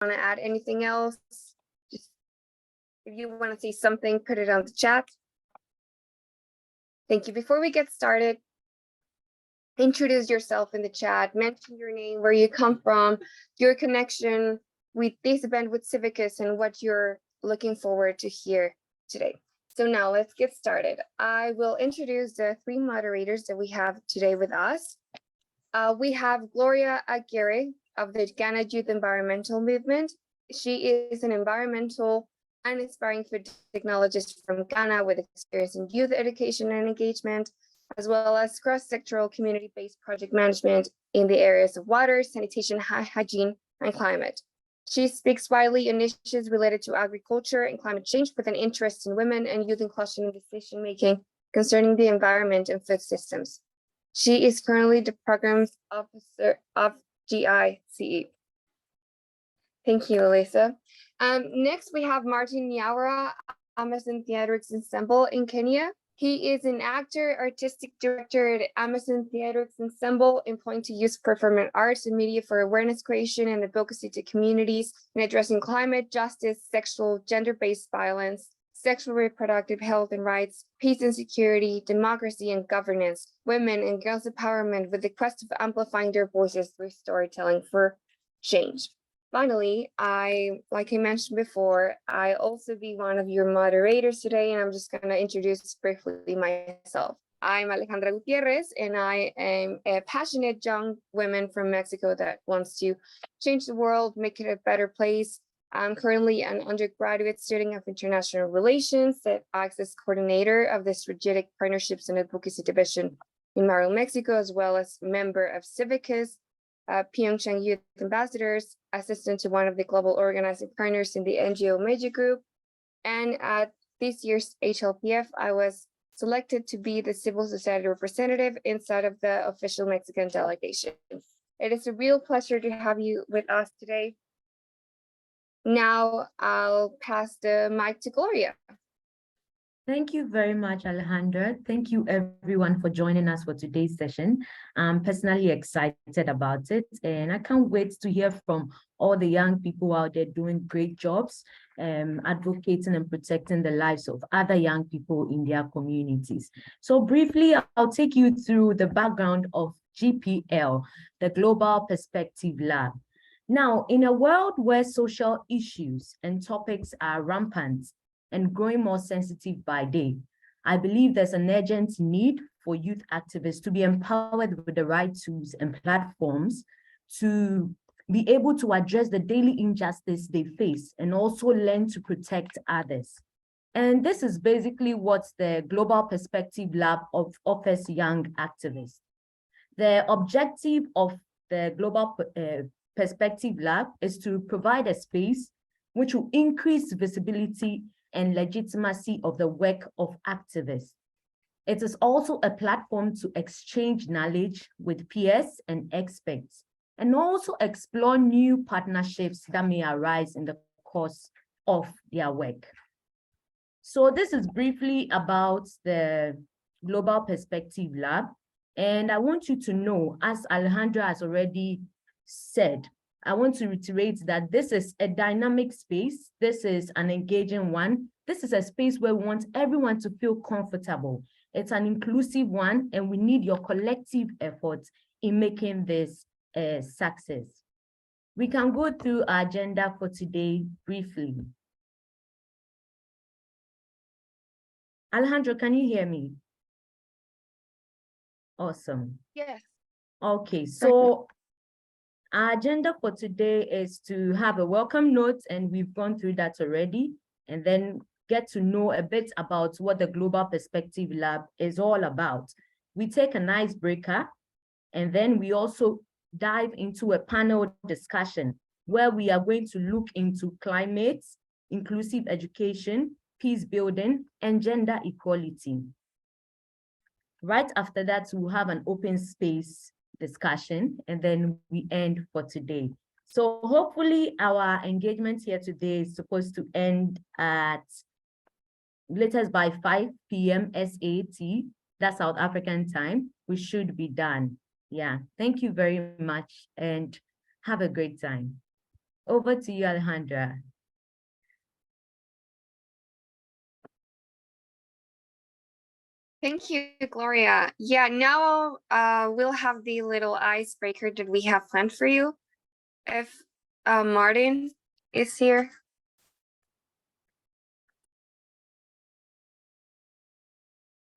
want to add anything else? Just if you want to say something, put it on the chat. Thank you. Before we get started, introduce yourself in the chat, mention your name, where you come from, your connection with this event with CIVICUS, and what you're looking forward to hear today. So now let's get started. I will introduce the three moderators that we have today with us. We have Gloria Aguirre of the Ghana Youth Environmental Movement. She is an environmental and inspiring food technologist from Ghana with experience in youth education and engagement, as well as cross-sectoral community-based project management in the areas of water, sanitation, hygiene, and climate. She speaks widely on issues related to agriculture and climate change with an interest in women and youth inclusion in decision-making concerning the environment and food systems. She is currently the Programs Officer of GICE. Thank you, Elisa. Next, we have Martin Nyawara, Amazon Theatrics Ensemble in Kenya. He is an actor, artistic director at Amazon Theatrics Ensemble, employing to use performing arts and media for awareness creation and advocacy to communities in addressing climate justice, sexual, gender-based violence, sexual reproductive health and rights, peace and security, democracy and governance, women and girls' empowerment, with the quest of amplifying their voices through storytelling for change. Finally, like I mentioned before, I also be one of your moderators today, and I'm just going to introduce briefly myself. I'm Alejandra Gutierrez, and I am a passionate young woman from Mexico that wants to change the world, make it a better place. I'm currently an undergraduate student of international relations that acts as coordinator of the Strategic Partnerships and Advocacy Division in Maryland, Mexico, as well as member of CIVICUS, Pyeongchang Youth Ambassadors, assistant to one of the global organizing partners in the NGO Major Group. And at this year's HLPF, I was selected to be the civil society representative inside of the official Mexican delegation. It is a real pleasure to have you with us today. Now I'll pass the mic to Gloria. Thank you very much, Alejandra. Thank you everyone for joining us for today's session. I'm personally excited about it, and I can't wait to hear from all the young people out there doing great jobs, advocating and protecting the lives of other young people in their communities. So briefly, I'll take you through the background of GPL, the Global Perspective Lab. Now, in a world where social issues and topics are rampant and growing more sensitive by day, I believe there's an urgent need for youth activists to be empowered with the right tools and platforms to be able to address the daily injustice they face and also learn to protect others. And this is basically what the Global Perspective Lab offers young activists. The objective of the Global Perspective Lab is to provide a space which will increase visibility and legitimacy of the work of activists. It is also a platform to exchange knowledge with peers and experts, and also explore new partnerships that may arise in the course of their work. So this is briefly about the Global Perspective Lab. And I want you to know, as Alejandra has already said, I want to reiterate that this is a dynamic space. This is an engaging one. This is a space where we want everyone to feel comfortable. It's an inclusive one, and we need your collective efforts in making this a success. We can go through our agenda for today briefly. Alejandro, can you hear me? Awesome. Yes. Okay, so our agenda for today is to have a welcome note, and we've gone through that already, and then get to know a bit about what the Global Perspective Lab is all about. We take an icebreaker, and then we also dive into a panel discussion where we are going to look into climate, inclusive education, peace building, and gender equality. Right after that, we'll have an open space discussion, and then we end for today. So hopefully our engagement here today is supposed to end at latest by 5 p.m. SAT, that's South African time. We should be done. Yeah, thank you very much and have a great time. Over to you, Alejandra. Thank you, Gloria. Yeah, now we'll have the little icebreaker that we have planned for you. If Martin is here.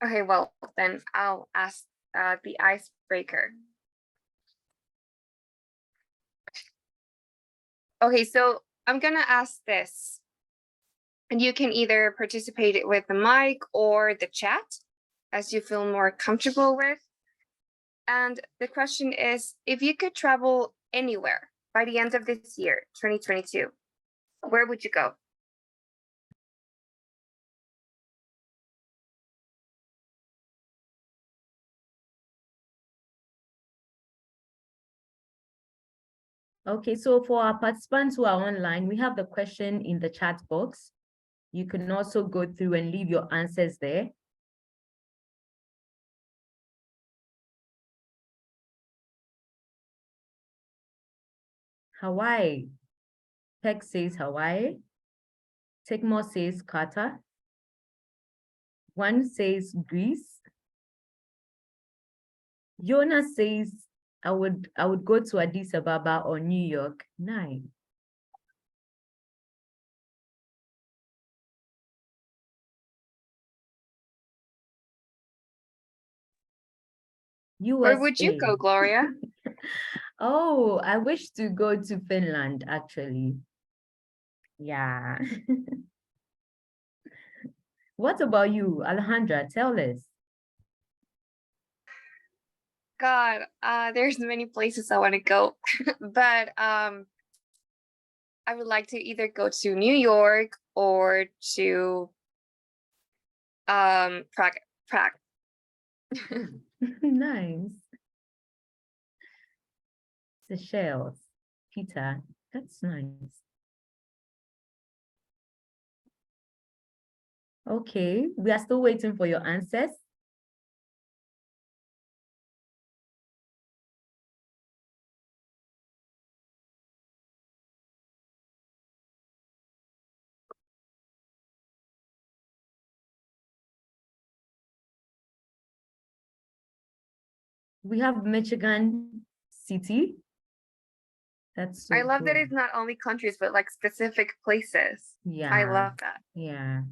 Okay, well, then I'll ask the icebreaker. Okay, so I'm gonna ask this. And you can either participate with the mic or the chat as you feel more comfortable with. And the question is, if you could travel anywhere by the end of this year, 2022, where would you go? Okay, so for our participants who are online, we have the question in the chat box. You can also go through and leave your answers there. Hawaii. Peg says Hawaii. Tegmo says Qatar. One says Greece. Jonas says I would go to Addis Ababa or New York. Nice. USA. Where would you go, Gloria? Oh, I wish to go to Finland, actually. Yeah. What about you, Alejandra? Tell us. God, there's many places I want to go, but I would like to either go to New York or to Prague. Nice. Seychelles, Peter, that's nice. Okay, we are still waiting for your answers. We have Michigan City. That's so I love that cool. it's not only countries, but like specific places. Yeah. I love that. Yeah.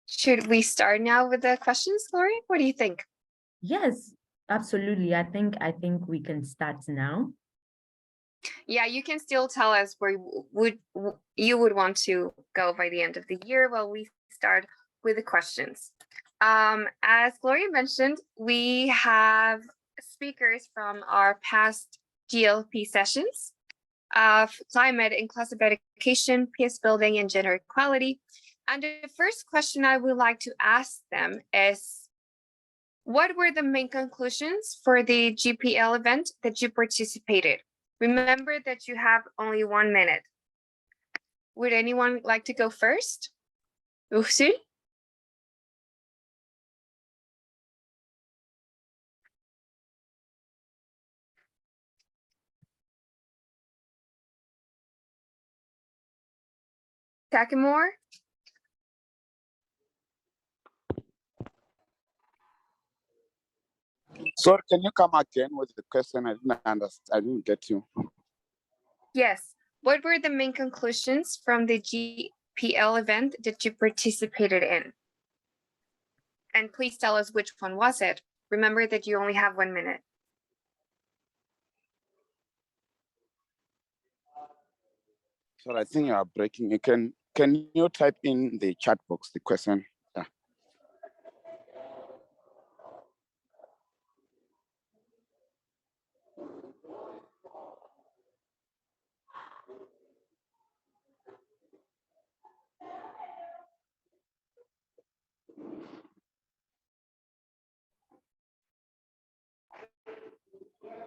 Should we start now with the questions, Lori? What do you think? Yes, absolutely. I think we can start now. Yeah, you can still tell us where you would want to go by the end of the year while we start with the questions. As Gloria mentioned, we have speakers from our past GLP sessions of climate inclusive education, peace building, and gender equality. And the first question I would like to ask them is, what were the main conclusions for the GPL event that you participated? Remember that you have only 1 minute. Would anyone like to go first? Ursul? Takamore? Sorry, can you come again with the question? I didn't understand. I didn't get you. Yes. What were the main conclusions from the GPL event that you participated in? And please tell us which one was it. Remember that you only have 1 minute. Sorry, I think you are breaking. You can you type in the chat box the question? Yeah.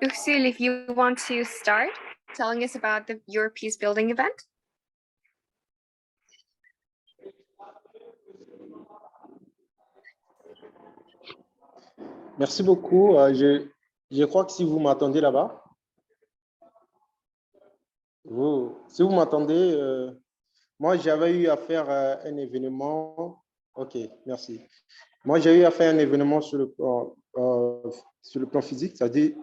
Ursul, if you want to start telling us about your peace building event. Merci beaucoup. Je crois que si vous m'attendez là-bas, si vous m'attendez, moi j'avais eu à faire un événement. Ok, merci. Moi j'ai eu à faire un événement sur le plan physique, c'est-à-dire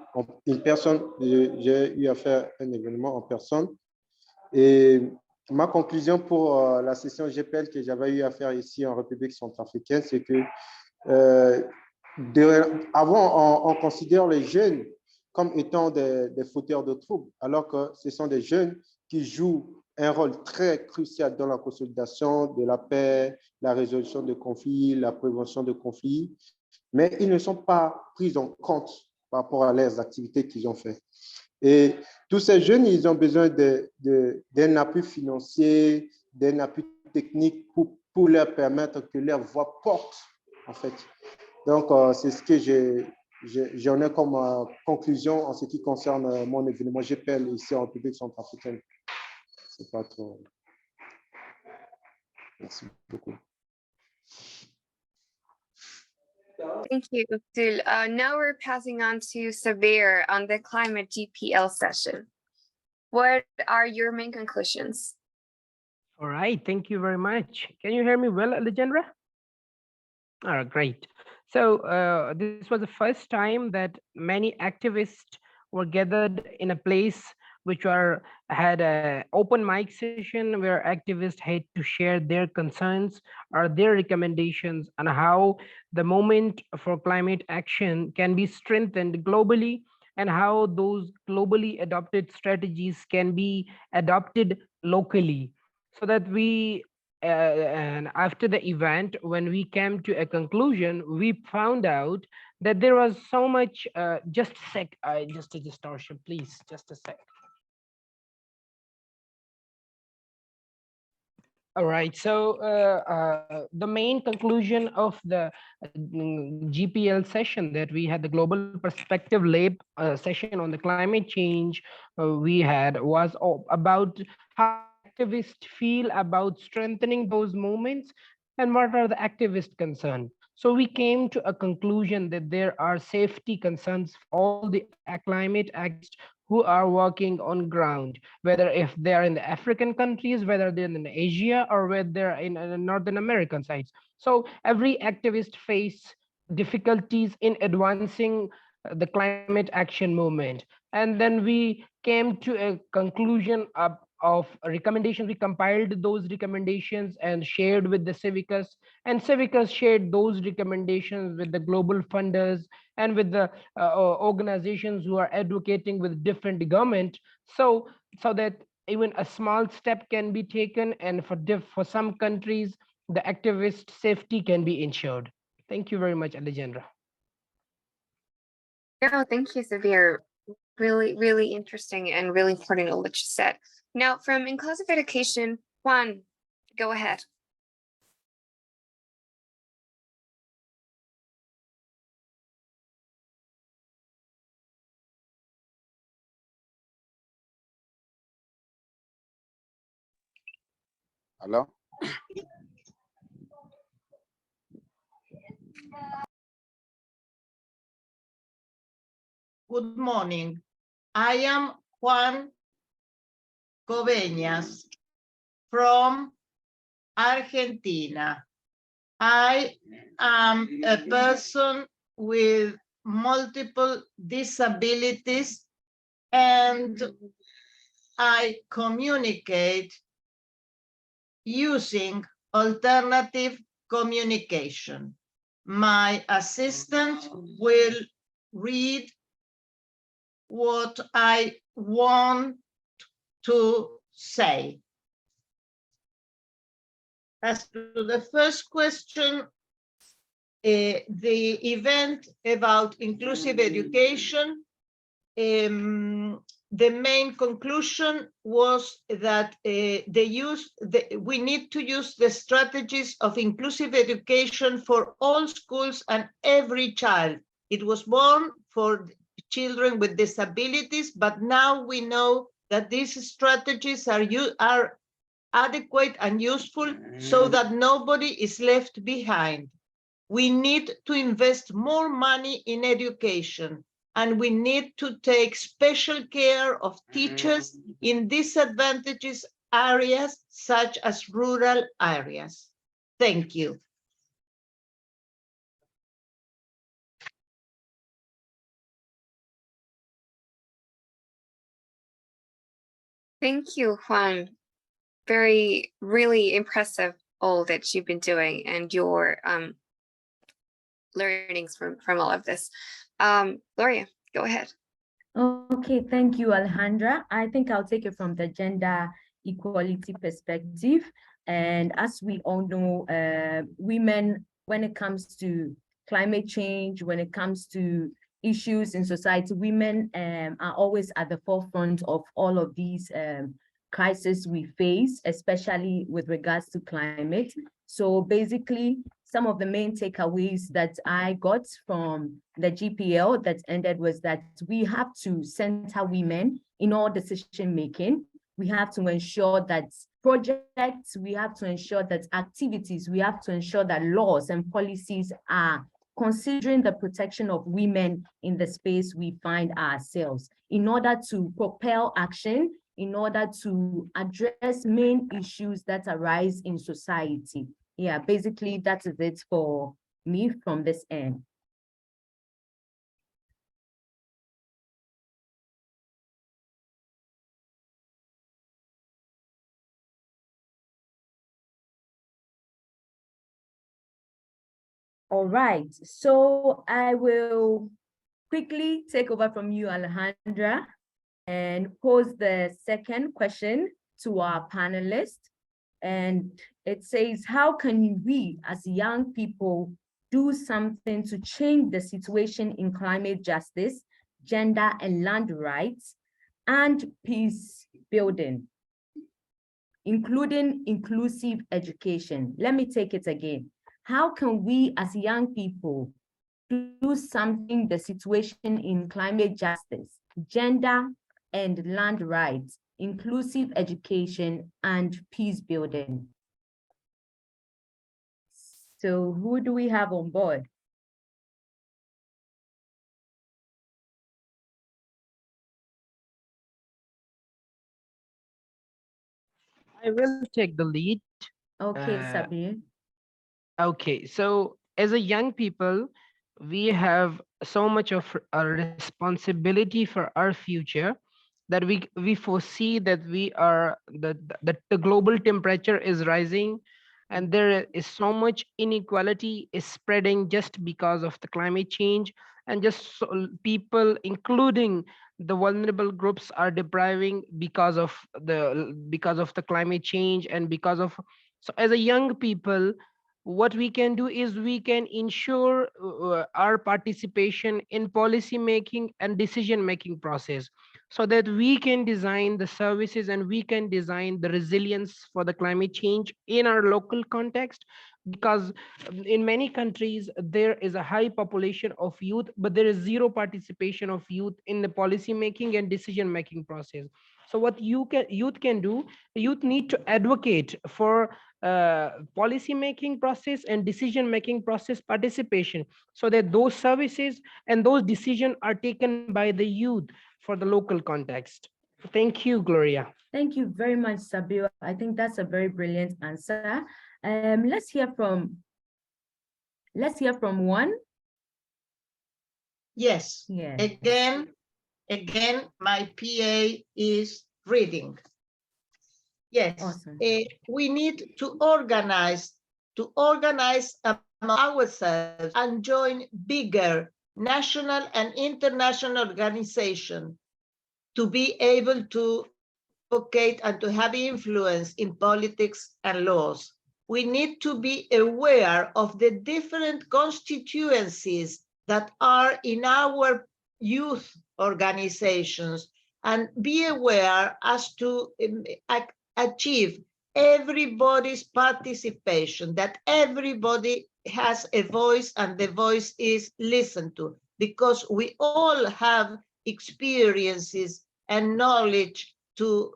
une personne. J'ai eu à faire un événement en personne. Et ma conclusion pour la session GPL que j'avais eu à faire ici en République centrafricaine, c'est que avant, on considère les jeunes comme étant des fauteurs de troubles, alors que ce sont des jeunes qui jouent un rôle très crucial dans la consolidation de la paix, la résolution de conflits, la prévention de conflits, mais ils ne sont pas pris en compte par rapport à leurs activités qu'ils ont faites. Et tous ces jeunes, ils ont besoin d'un appui financier, d'un appui technique pour leur permettre que leur voix porte, en fait. Donc, c'est ce que j'en ai comme conclusion en ce qui concerne mon événement GPL ici en République centrafricaine. C'est pas trop. Merci beaucoup. Thank you, Sul. Now we're passing on to Sabir on the climate GPL session. What are your main conclusions? All right, thank you very much. Can you hear me well, Alejandra? All right, great. So this was the first time that many activists were gathered in a place which had an open mic session where activists had to share their concerns or their recommendations on how the movement for climate action can be strengthened globally and how those globally adopted strategies can be adopted locally, so that and after the event, when we came to a conclusion, we found out that there was so much. Just a sec, just a distortion, please. Just a sec. All right. So the main conclusion of the GPL session that we had, the Global Perspective Lab session on the climate change we had, was about how activists feel about strengthening those movements and what are the activist concerns. So we came to a conclusion that there are safety concerns for all the climate activists who are working on ground, whether if they are in the African countries, whether they're in Asia, or whether they're in Northern American sites. So every activist face difficulties in advancing the climate action movement. And then we came to a conclusion of recommendations. We compiled those recommendations and shared with the CIVICUS, and CIVICUS shared those recommendations with the global funders and with the organizations who are advocating with different government, so that even a small step can be taken, and for some countries the activist safety can be ensured. Thank you very much, Alejandra. No, thank you, Sabir. Really, really interesting and really important what you said. Now, from Inclusive Education, Juan, go ahead. Hello? Good morning. I am Juan Coveñas from Argentina. I am a person with multiple disabilities, and I communicate using alternative communication. My assistant will read what I want to say. As to the first question, the event about inclusive education, the main conclusion was that we need to use the strategies of inclusive education for all schools and every child. It was born for children with disabilities, but now we know that these strategies are adequate and useful so that nobody is left behind. We need to invest more money in education, and we need to take special care of teachers in disadvantaged areas such as rural areas. Thank you. Thank you, Juan. Really impressive all that you've been doing and your learnings from all of this. Gloria, go ahead. Okay, thank you, Alejandra. I think I'll take it from the gender equality perspective. And as we all know, women, when it comes to climate change, when it comes to issues in society, women are always at the forefront of all of these crises we face, especially with regards to climate. So basically, some of the main takeaways that I got from the GPL that ended was that we have to center women in all decision making. We have to ensure that projects, we have to ensure that activities, we have to ensure that laws and policies are considering the protection of women in the space we find ourselves in order to propel action, in order to address main issues that arise in society. Yeah, basically that is it for me from this end. All right, so I will quickly take over from you, Alejandra, and pose the second question to our panelists. And it says, how can we as young people do something to change the situation in climate justice, gender and land rights, and peace building, including inclusive education? Let me take it again. How can we as young people do something the situation in climate justice, gender and land rights, inclusive education, and peace building? So who do we have on board? I will take the lead. Okay, Sabir. Okay, so as a young people, we have so much of a responsibility for our future that we foresee that we are the global temperature is rising, and there is so much inequality is spreading just because of the climate change, and just people, including the vulnerable groups, are depriving because of the climate change and because of. So as a young people, what we can do is we can ensure our participation in policy making and decision making process, so that we can design the services and we can design the resilience for the climate change in our local context. Because in many countries there is a high population of youth, but there is zero participation of youth in the policy making and decision making process. So what youth can do, youth need to advocate for policy making process and decision making process participation, so that those services and those decisions are taken by the youth for the local context. Thank you, Gloria. Thank you very much, Sabir. I think that's a very brilliant answer. Let's hear from Juan. Yes. Yeah. Again, my PA is reading. Yes. Awesome. We need to organize among ourselves and join bigger national and international organizations to be able to advocate and to have influence in politics and laws. We need to be aware of the different constituencies that are in our youth organizations, and be aware as to achieve everybody's participation, that everybody has a voice and the voice is listened to, because we all have experiences and knowledge to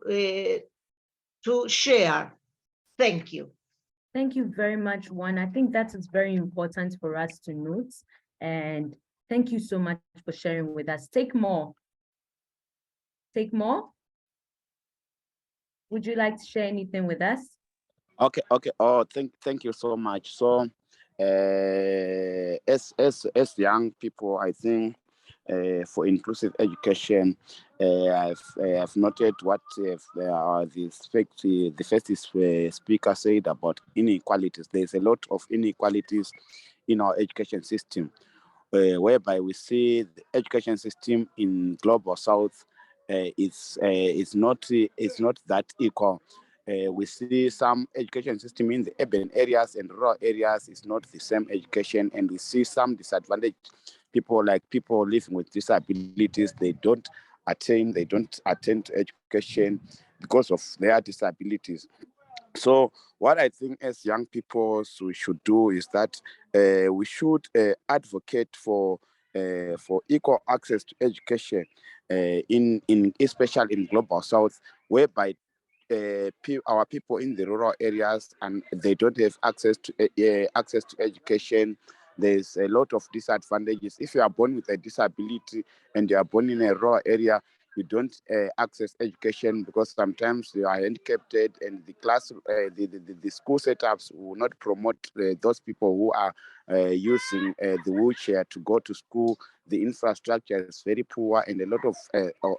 share. Thank you. Thank you very much, Juan. I think that is very important for us to note. And thank you so much for sharing with us. Take more. Take more. Would you like to share anything with us? Okay, okay. Oh, thank you so much. So, as young people, I think for inclusive education, I've noted what the first speaker said about inequalities. There's a lot of inequalities in our education system, whereby we see the education system in global south is not that equal. We see some education system in the urban areas and rural areas is not the same education, and we see some disadvantaged people, like people living with disabilities. They don't attend to education because of their disabilities. So what I think as young people we should do is that we should advocate for equal access to education in especially in global south, whereby our people in the rural areas and they don't have access to education. There's a lot of disadvantages. If you are born with a disability and you are born in a rural area, you don't access education because sometimes you are handicapped, and the school setups will not promote those people who are using the wheelchair to go to school. The infrastructure is very poor, and a lot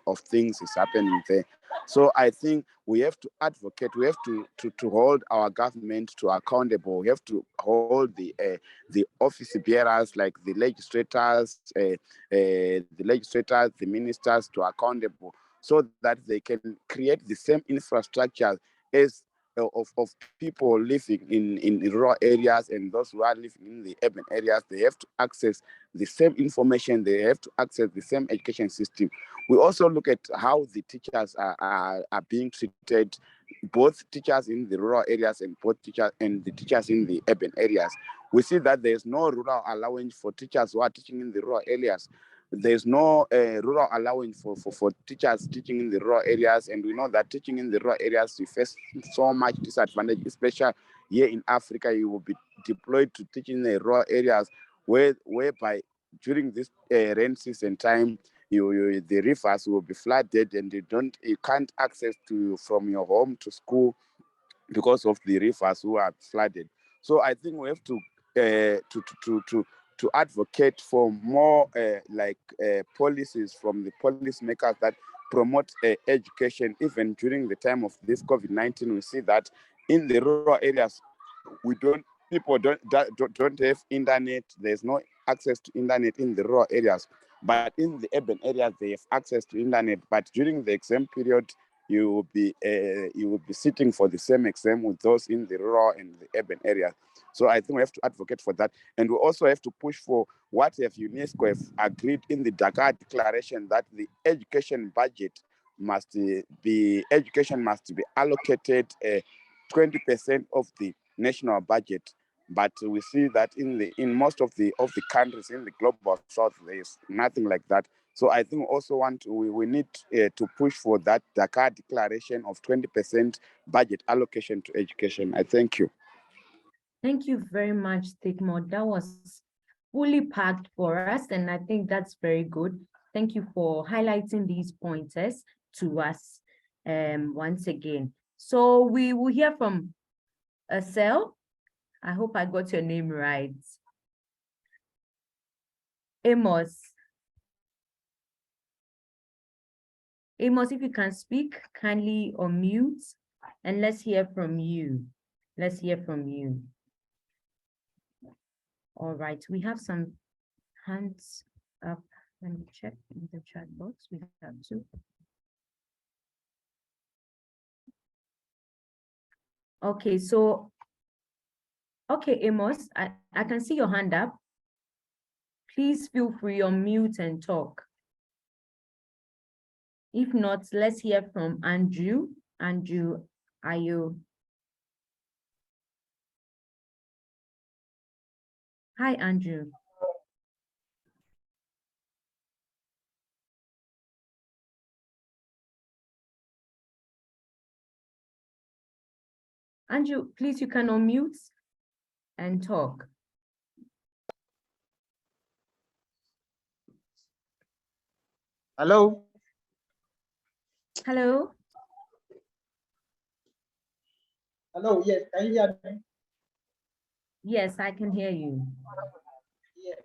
of things is happening there. So I think we have to advocate. We have to hold our government to accountable. We have to hold the office bearers like the ministers to accountable, so that they can create the same infrastructure as of people living in rural areas, and those who are living in the urban areas. They have to access the same information. They have to access the same education system. We also look at how the teachers are being treated, both teachers in the rural areas and both teachers and the teachers in the urban areas. We see that there's no rural allowance for teachers who are teaching in the rural areas. There's no rural allowance for teachers teaching in the rural areas, and we know that teaching in the rural areas you face so much disadvantage, especially here in Africa. You will be deployed to teach in the rural areas, whereby during this rain season time, the rivers will be flooded, and you can't access to from your home to school because of the rivers who are flooded. So I think we have to advocate for more policies from the policymakers that promote education. Even during the time of this COVID-19, we see that in the rural areas, we don't people don't have internet. There's no access to internet in the rural areas, but in the urban areas they have access to internet. But during the exam period, you will be sitting for the same exam with those in the rural and the urban areas. So I think we have to advocate for that, and we also have to push for what have UNESCO have agreed in the Dakar Declaration, that the education budget must be allocated 20% of the national budget. But we see that in most of the countries in the global south, there is nothing like that. So I think also we need to push for that Dakar Declaration of 20% budget allocation to education. I thank you. Thank you very much, Stigmo. That was fully packed for us, and I think that's very good. Thank you for highlighting these pointers to us once again. So we will hear from Asel. I hope I got your name right. Amos. Amos, if you can speak, kindly unmute, and let's hear from you. Let's hear from you. All right, we have some hands up. Let me check in the chat box. We have two. Okay, so, okay, Amos, I can see your hand up. Please feel free, unmute and talk. If not, let's hear from Andrew. Andrew, are you? Hi, Andrew. Andrew, please, you can unmute and talk. Hello. Hello. Hello. Yes, can you hear me? Yes, I can hear you. Yes.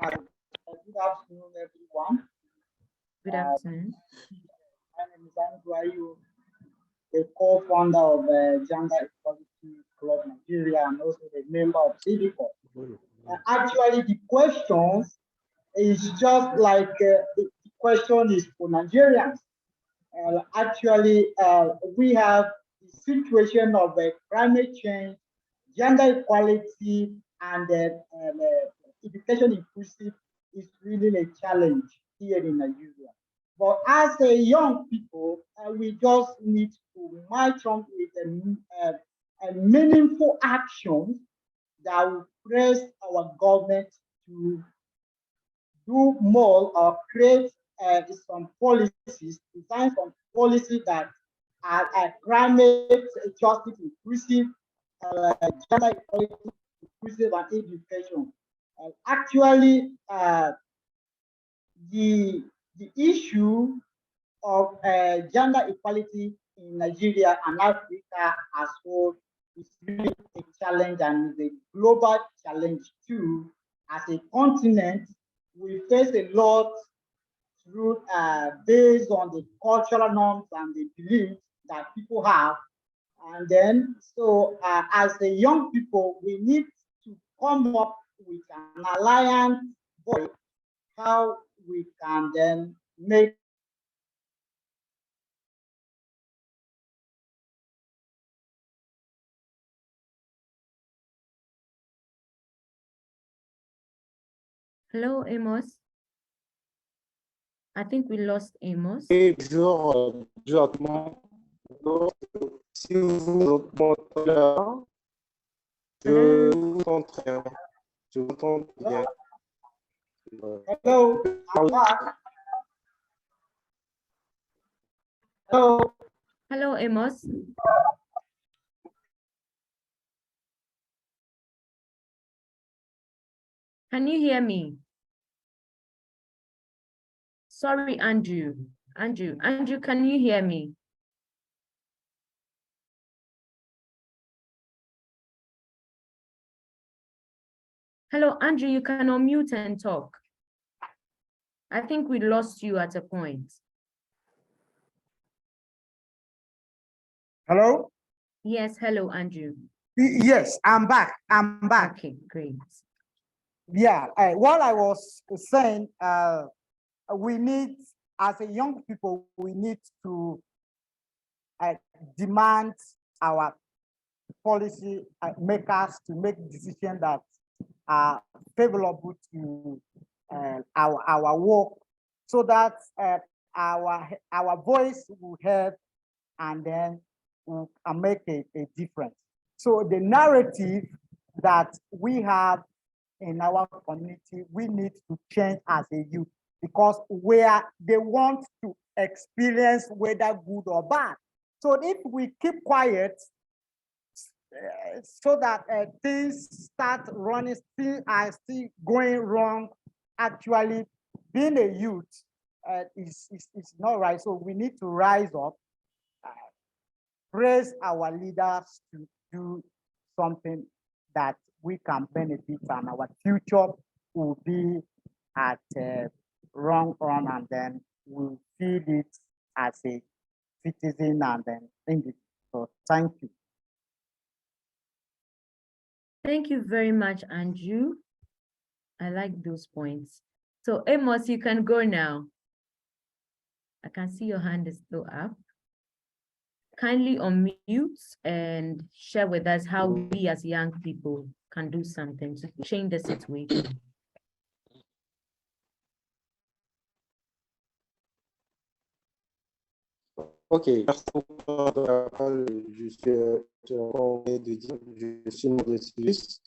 Good afternoon, everyone. Good afternoon. My name is Andrew Ayu, the co-founder of Gender Equality Club Nigeria and also the member of CIVICUS. Actually, the question is just like the question is for Nigerians. Actually, we have the situation of climate change, gender equality, and education inclusive is really a challenge here in Nigeria. But as a young people, we just need to march on with a meaningful action that will press our government to do more or create some policies, design some policies that are climate justice inclusive, gender equality inclusive, and education. Actually, the issue of gender equality in Nigeria and Africa as whole is really a challenge and is a global challenge too. As a continent, we face a lot through based on the cultural norms and the beliefs that people have. And then, so as a young people, we need to come up with an alliance voice, how we can then make Hello, Amos. I think we lost Amos. Bonjour, bonjour à tout le monde. Si vous m'entendez là, je vous entends très bien. Je vous entends bien. hello, I'm back. Hello. Hello, Amos. Can you hear me? Sorry, Andrew. Andrew, can you hear me? Hello, Andrew, you can unmute and talk. I think we lost you at a point. Hello? Yes, hello, Andrew. Yes, I'm back. Okay, great. Yeah, what I was saying, we need, as a young people, we need to demand our policy makers to make decisions that are favorable to our work, so that our voice will help and then will make a difference. So the narrative that we have in our community, we need to change as a youth, because they want to experience whether good or bad. So if we keep quiet, so that things start running, things are still going wrong, actually being a youth is not right. So we need to rise up, praise our leaders to do something that we can benefit, and our future will be at wrong run, and then we'll feel it as a citizen and then individual. So thank you. Thank you very much, Andrew. I like those points. So Amos, you can go now. I can see your hand is still up. Kindly unmute and share with us how we as young people can do something to change the situation. Ok, merci beaucoup de la parole. Je suis membre de CIVICUS.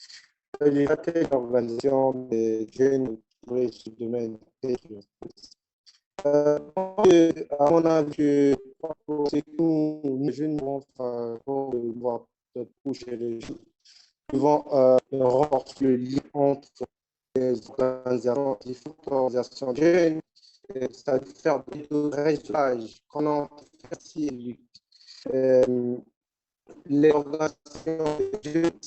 Il y a quelques organisations de jeunes qui sur le domaine de à mon avis, ce que nous jeunes devons faire pour voir couche et les jeunes. Nous devons renforcer le lien entre les différentes organisations jeunes, c'est-à-dire faire des réglages qu'on facile. Les organisations jeunes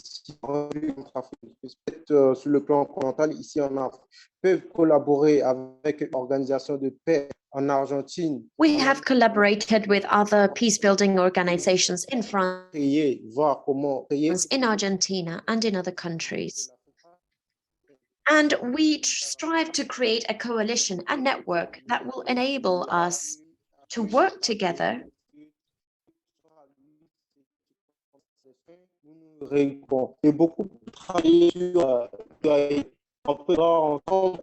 sur le plan continental ici en Afrique peuvent collaborer avec une organisation de paix en Argentine. We have collaborated with other peace-building organizations in France, Voir comment créer in Argentina, and in other countries. And we strive to create a coalition, a network that will enable us to work together et beaucoup travailler sur on peut entendre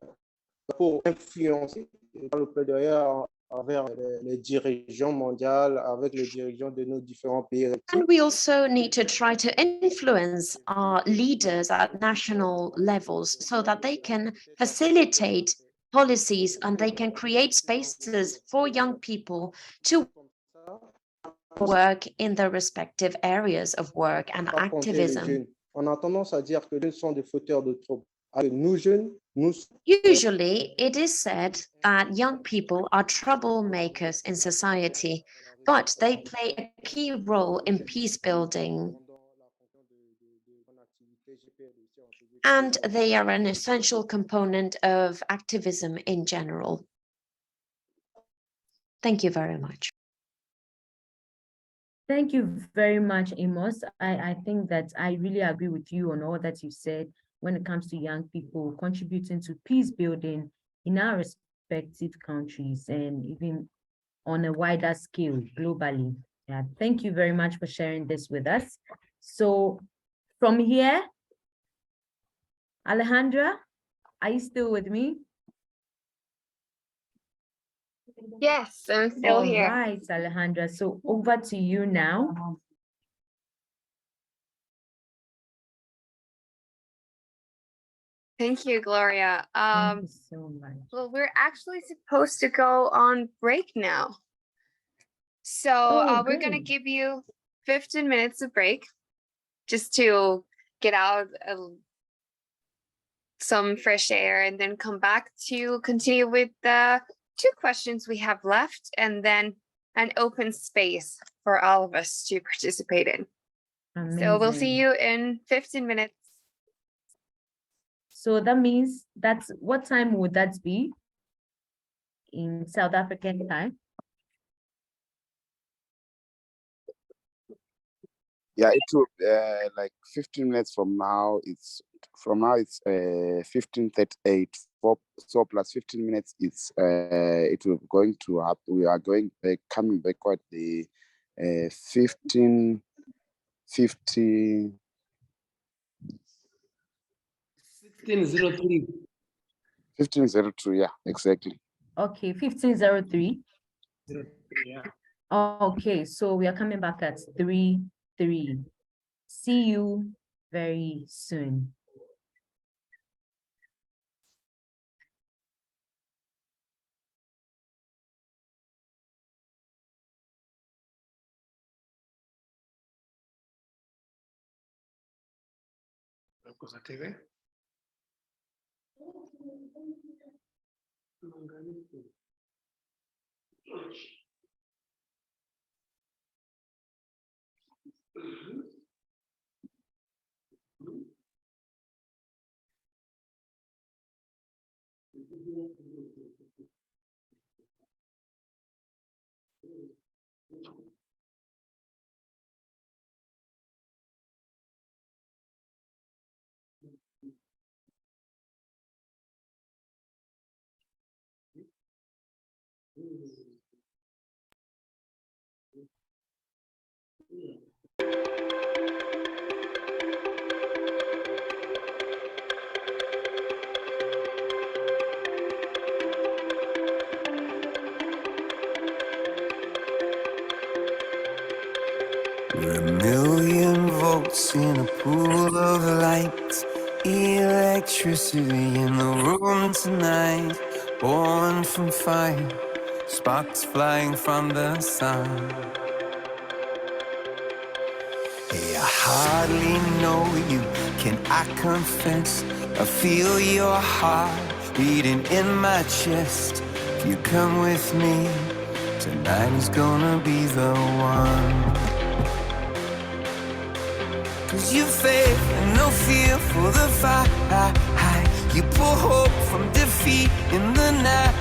pour influencer dans le plaidoyer envers les dirigeants mondiales, avec les dirigeants de nos différents pays. And we also need to try to influence our leaders at national levels so that they can facilitate policies and they can create spaces for young people to work in their respective areas of work and activism. On a tendance à dire que les jeunes sont des fauteurs de troubles. Nous jeunes, nous Usually, it is said that young people are troublemakers in society, but they play a key role in peace building. And they are an essential component of activism in general. Thank you very much. Thank you very much, Amos. I think that I really agree with you on all that you said when it comes to young people contributing to peace building in our respective countries and even on a wider scale globally. Yeah, thank you very much for sharing this with us. So from here, Alejandra, are you still with me? Yes, I'm still here. All right, Alejandra. So over to you now. Thank you, Gloria. Thank you so much. Well, we're actually supposed to go on break now. So we're going to good. give you 15 minutes of break just to get out some fresh air and then come back to continue with the 2 questions we have left and then an open space for all of us to participate in. So we'll see Amazing. you in 15 minutes. So that means that's what time would that be in South African time? Yeah, it will like 15 minutes from now. It's 15:38. So plus 15 minutes. It's it will going to happen. We are going back, coming backward the 15:50. 16:03. 15:02. Yeah, exactly. Okay, 15:03. Yeah. Okay, so we are coming back at 3:03. See you very soon. Cosa TV? We're a million volts in a pool of light, electricity in the room tonight, born from fire, sparks flying from the sun. Yeah, hardly know you. Can I confess? I feel your heart beating in my chest. If you come with me, tonight is gonna be the one. 'Cause you faith and no fear for the fight. You pull hope from defeat in the night.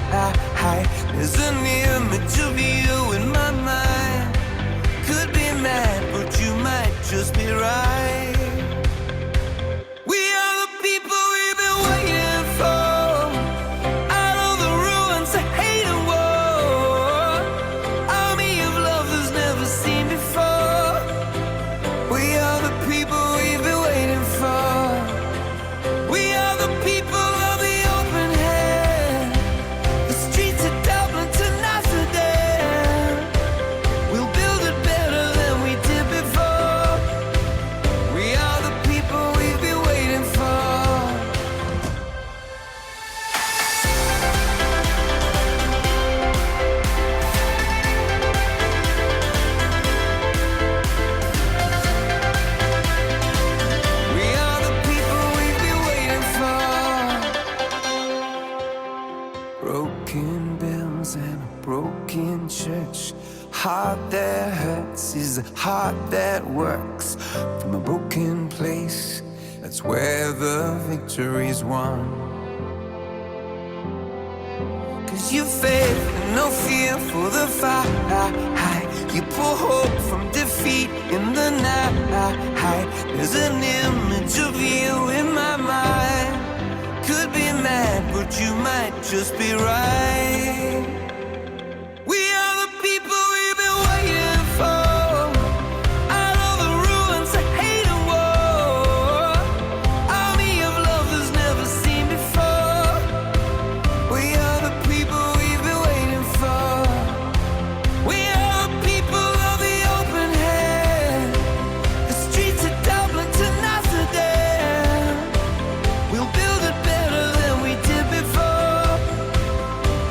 There's an image of you in my mind. Could be mad, but you might just be right. We are the people we've been waiting for. Out of the ruins of hate and war. Army of love that's never seen before. We are the people we've been waiting for. We are the people of the open hand. The streets of Dublin to Amsterdam. We'll build it better than we did before. We are the people we've been waiting for. We are the people we've been waiting for. Broken bells and a broken church. Heart that hurts is a heart that works. From a broken place, that's where the victory's won. 'Cause you faith and no fear for the fight. You pull hope from defeat in the night. There's an image of you in my mind. Could be mad, but you might just be right. We are the people we've been waiting for. Out of the ruins of hate and war. Army of love that's never seen before. We are the people we've been waiting for. We are the people of the open hand. The streets of Dublin to Amsterdam. We'll build it better than we did before.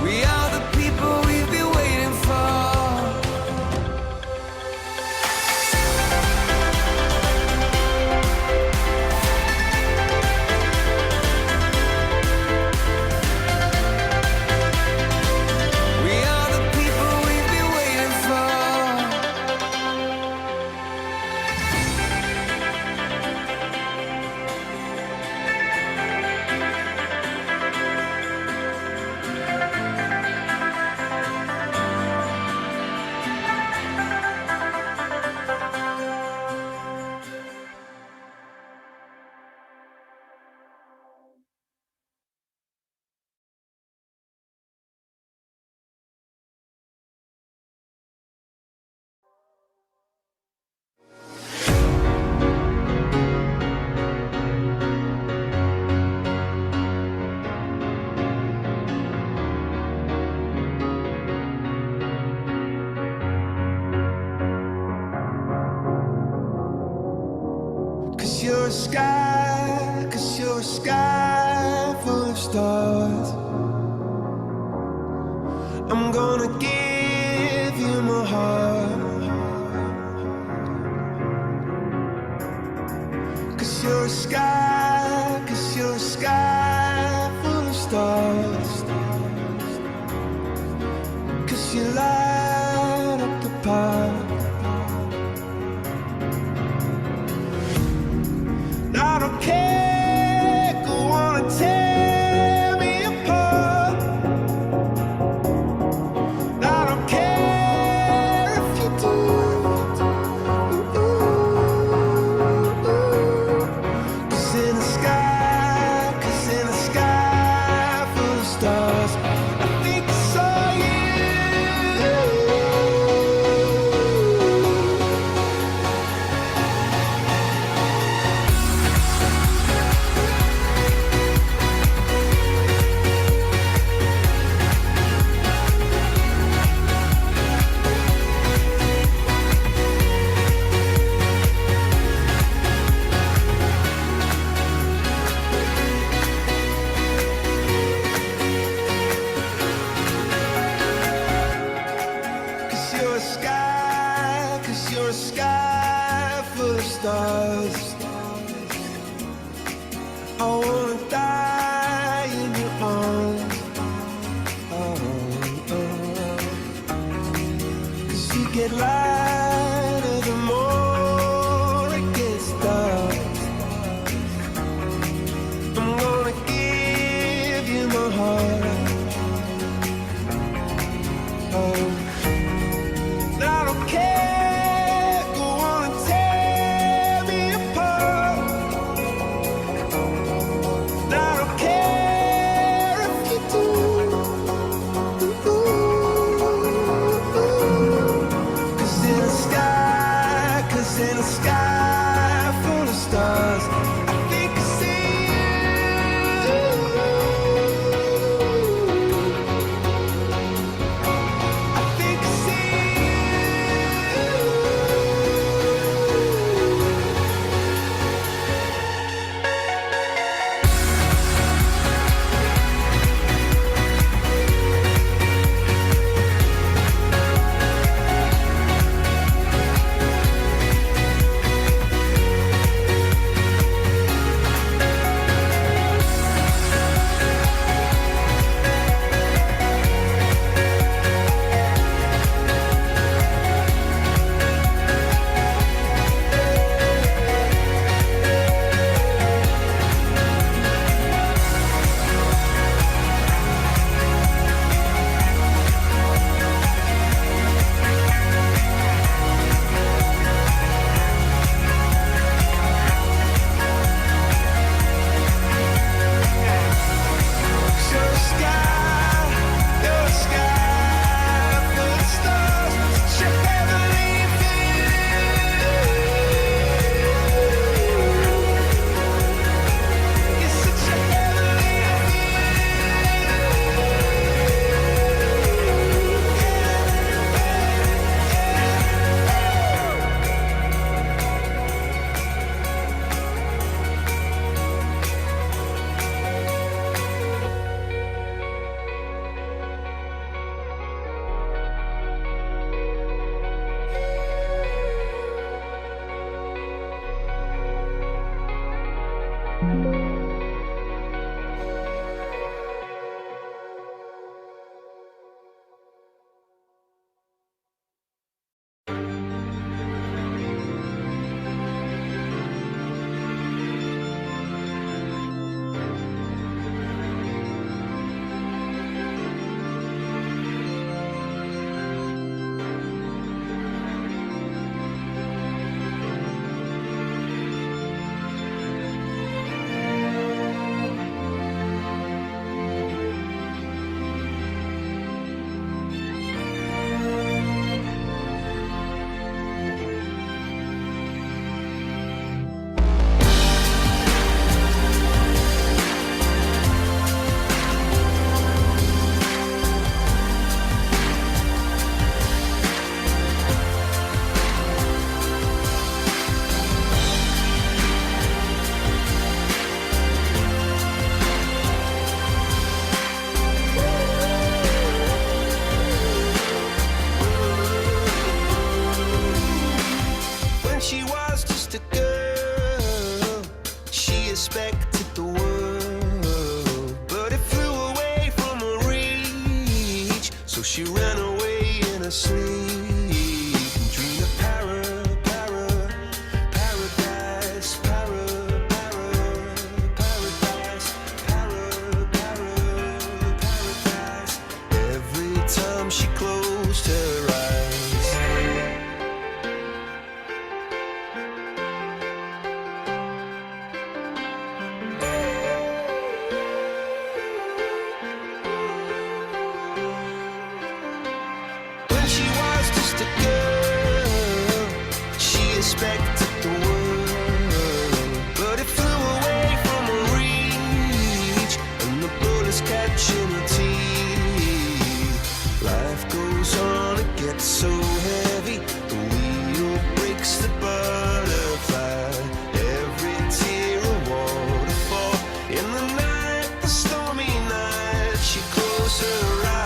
We are the people we've been waiting for. We are the people we've been waiting for. Cause you're a sky full of stars. I'm gonna give you my heart. Cause you're a sky full of stars. Cause you light up the path. I don't care, go on and tear me apart. I don't care if you do. Cause in the sky full to sleep and dream of paradise, paradise. Every time she closed her eyes. When she was just a girl, she expected the world, but it flew away from her reach, and the bullets catching her teeth. Life goes on, it gets so heavy, the wheel breaks the butterfly. Every tear a waterfall. In the night, the stormy night, she closed her eyes.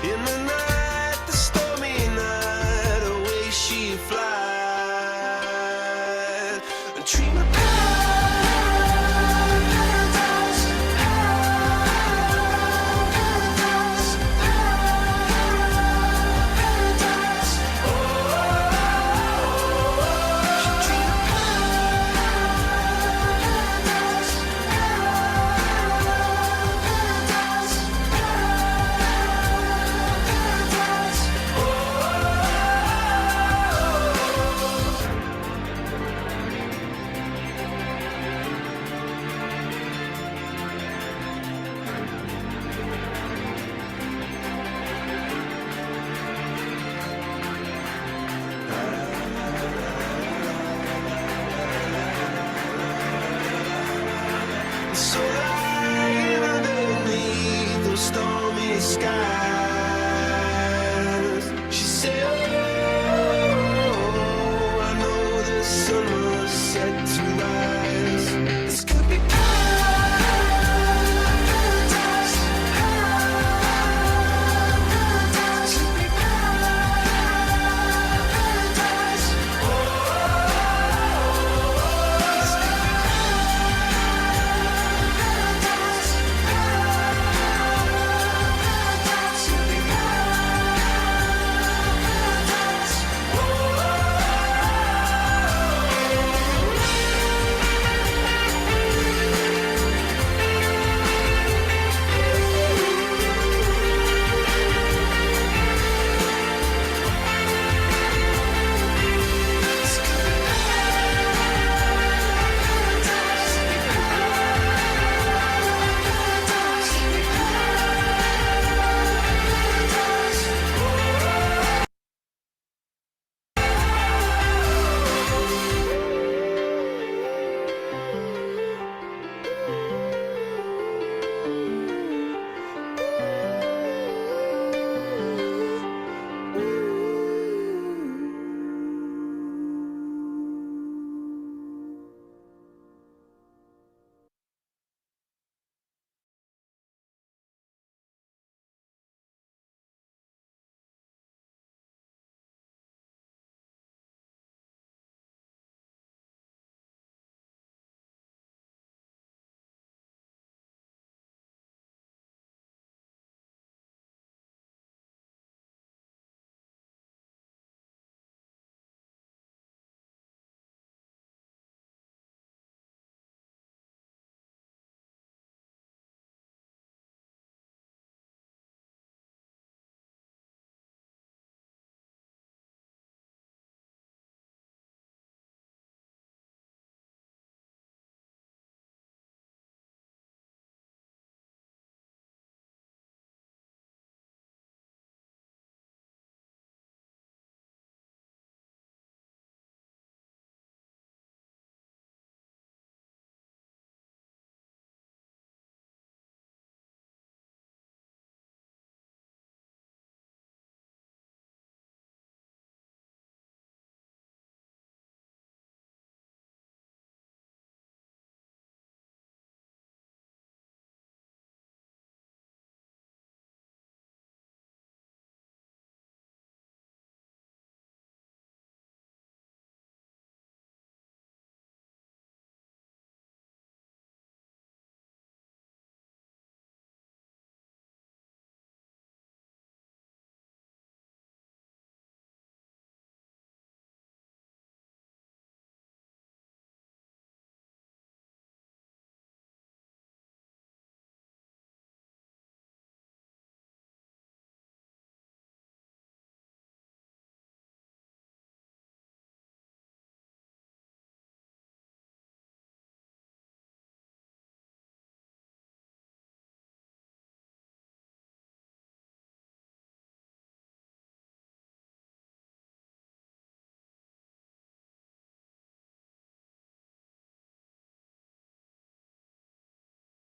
In the night, the stormy night, away she flies. And dream of paradise, paradise, paradise. Oh, she dreamed of paradise, so lying underneath those stormy skies. She said, oh, I know the sun was set to rise. This could be paradise, paradise, could be paradise. Oh, this could be paradise.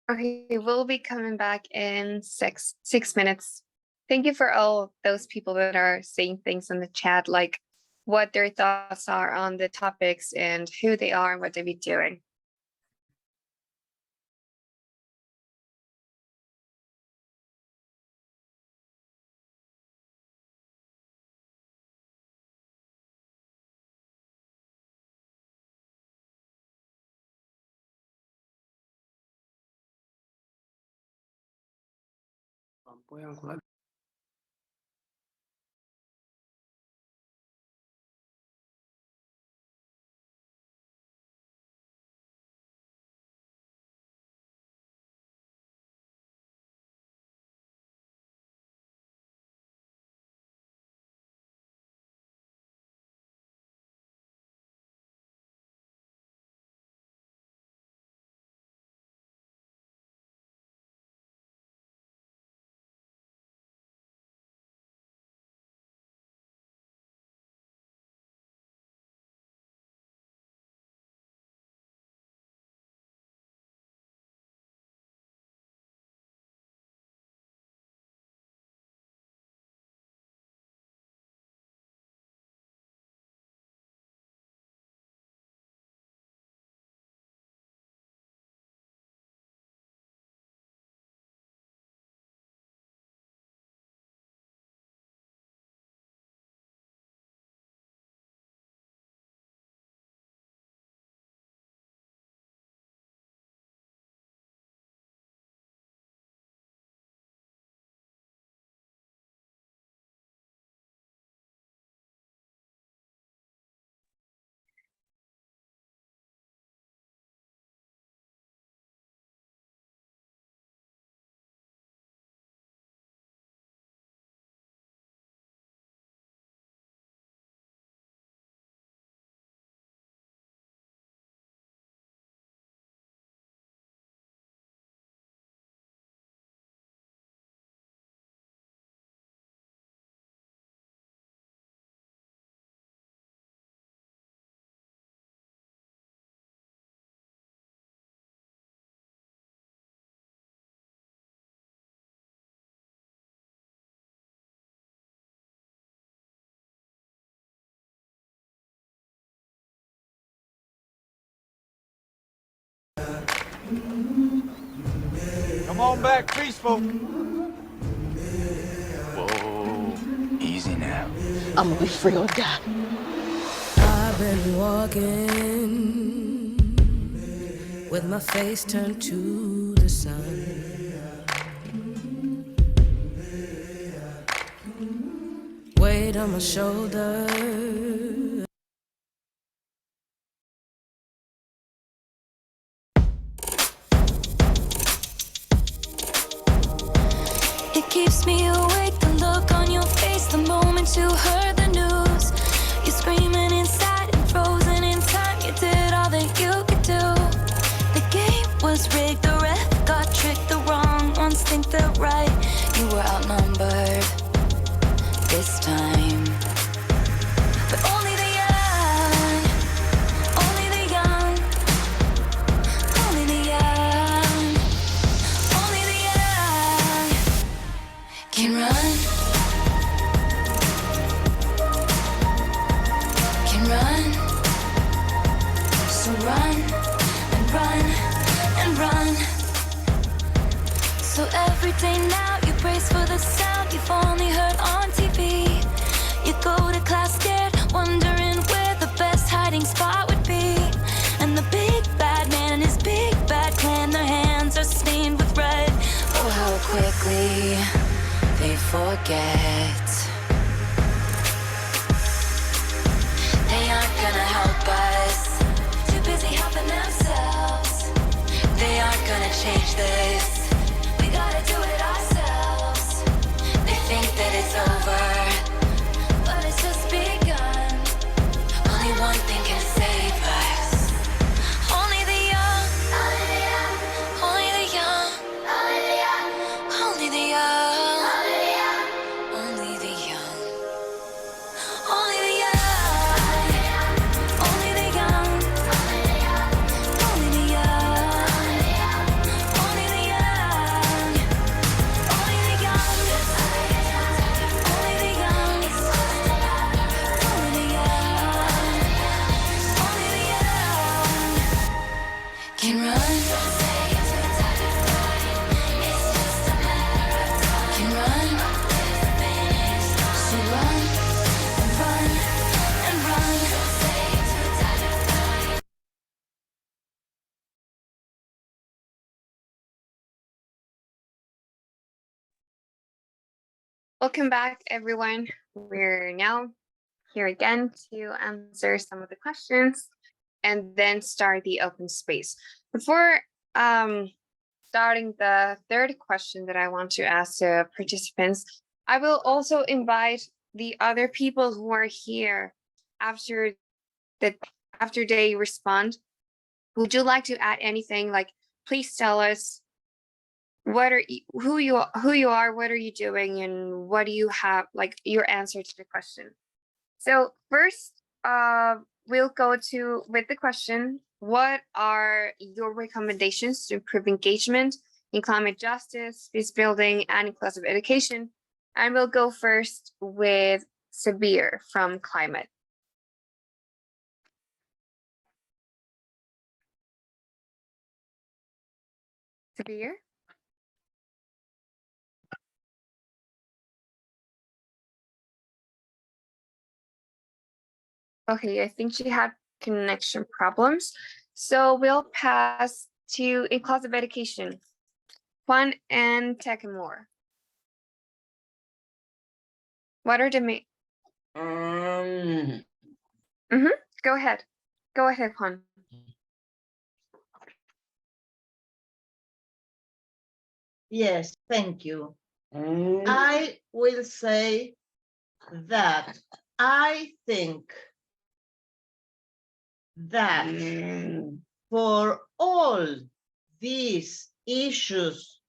Okay, we'll be coming back in six minutes. Thank you for all those people that are saying things in the chat, like what their thoughts are on the topics and who they are and what they be doing. Come on back, peaceful. Whoa, easy now. I'm gonna be free or die. I've been walking with my face turned to the sun. Weight on my shoulder. It keeps me awake, the look on your face the moment you heard the news. You're screaming inside and frozen in time. You did all that you could do. The game was rigged, the ref got tricked. The wrong ones think they're right. You were outnumbered this time. But only the young, only the young, only the young, only the young can run, can run. So run and run and run. So every day now you brace for the sound you've only heard on TV. You go to class scared, wondering where the best hiding spot would be. And the big bad man and his big bad clan, their hands are stained with red. Oh, how quickly they forget. They aren't gonna help us, too busy helping themselves. They aren't gonna change this, we gotta do it ourselves. They think that it's over, but it's just begun. Only one thing can save us. Only the young, only the young, only the young, only the young, only the young, only the young, only the young, only the young, only the young, only the young, only the Welcome back, everyone. We're now here again to answer some of the questions and then start the open space. Before starting the third question that I want to ask the participants, I will also invite the other people who are here after they respond. Would you like to add anything? Like, please tell us who you are, what are you doing, and what do you have, like, your answer to the question. So first, we'll go with the question: what are your recommendations to improve engagement in climate justice, peace building, and inclusive education? And we'll go first with Sabir from Climate. Sabir? Okay, I think she had connection problems. So we'll pass to inclusive education. Juan and Takemore. What are the main? Go ahead. Go ahead, Juan. Yes, thank you. I will say that I think that for all these issues,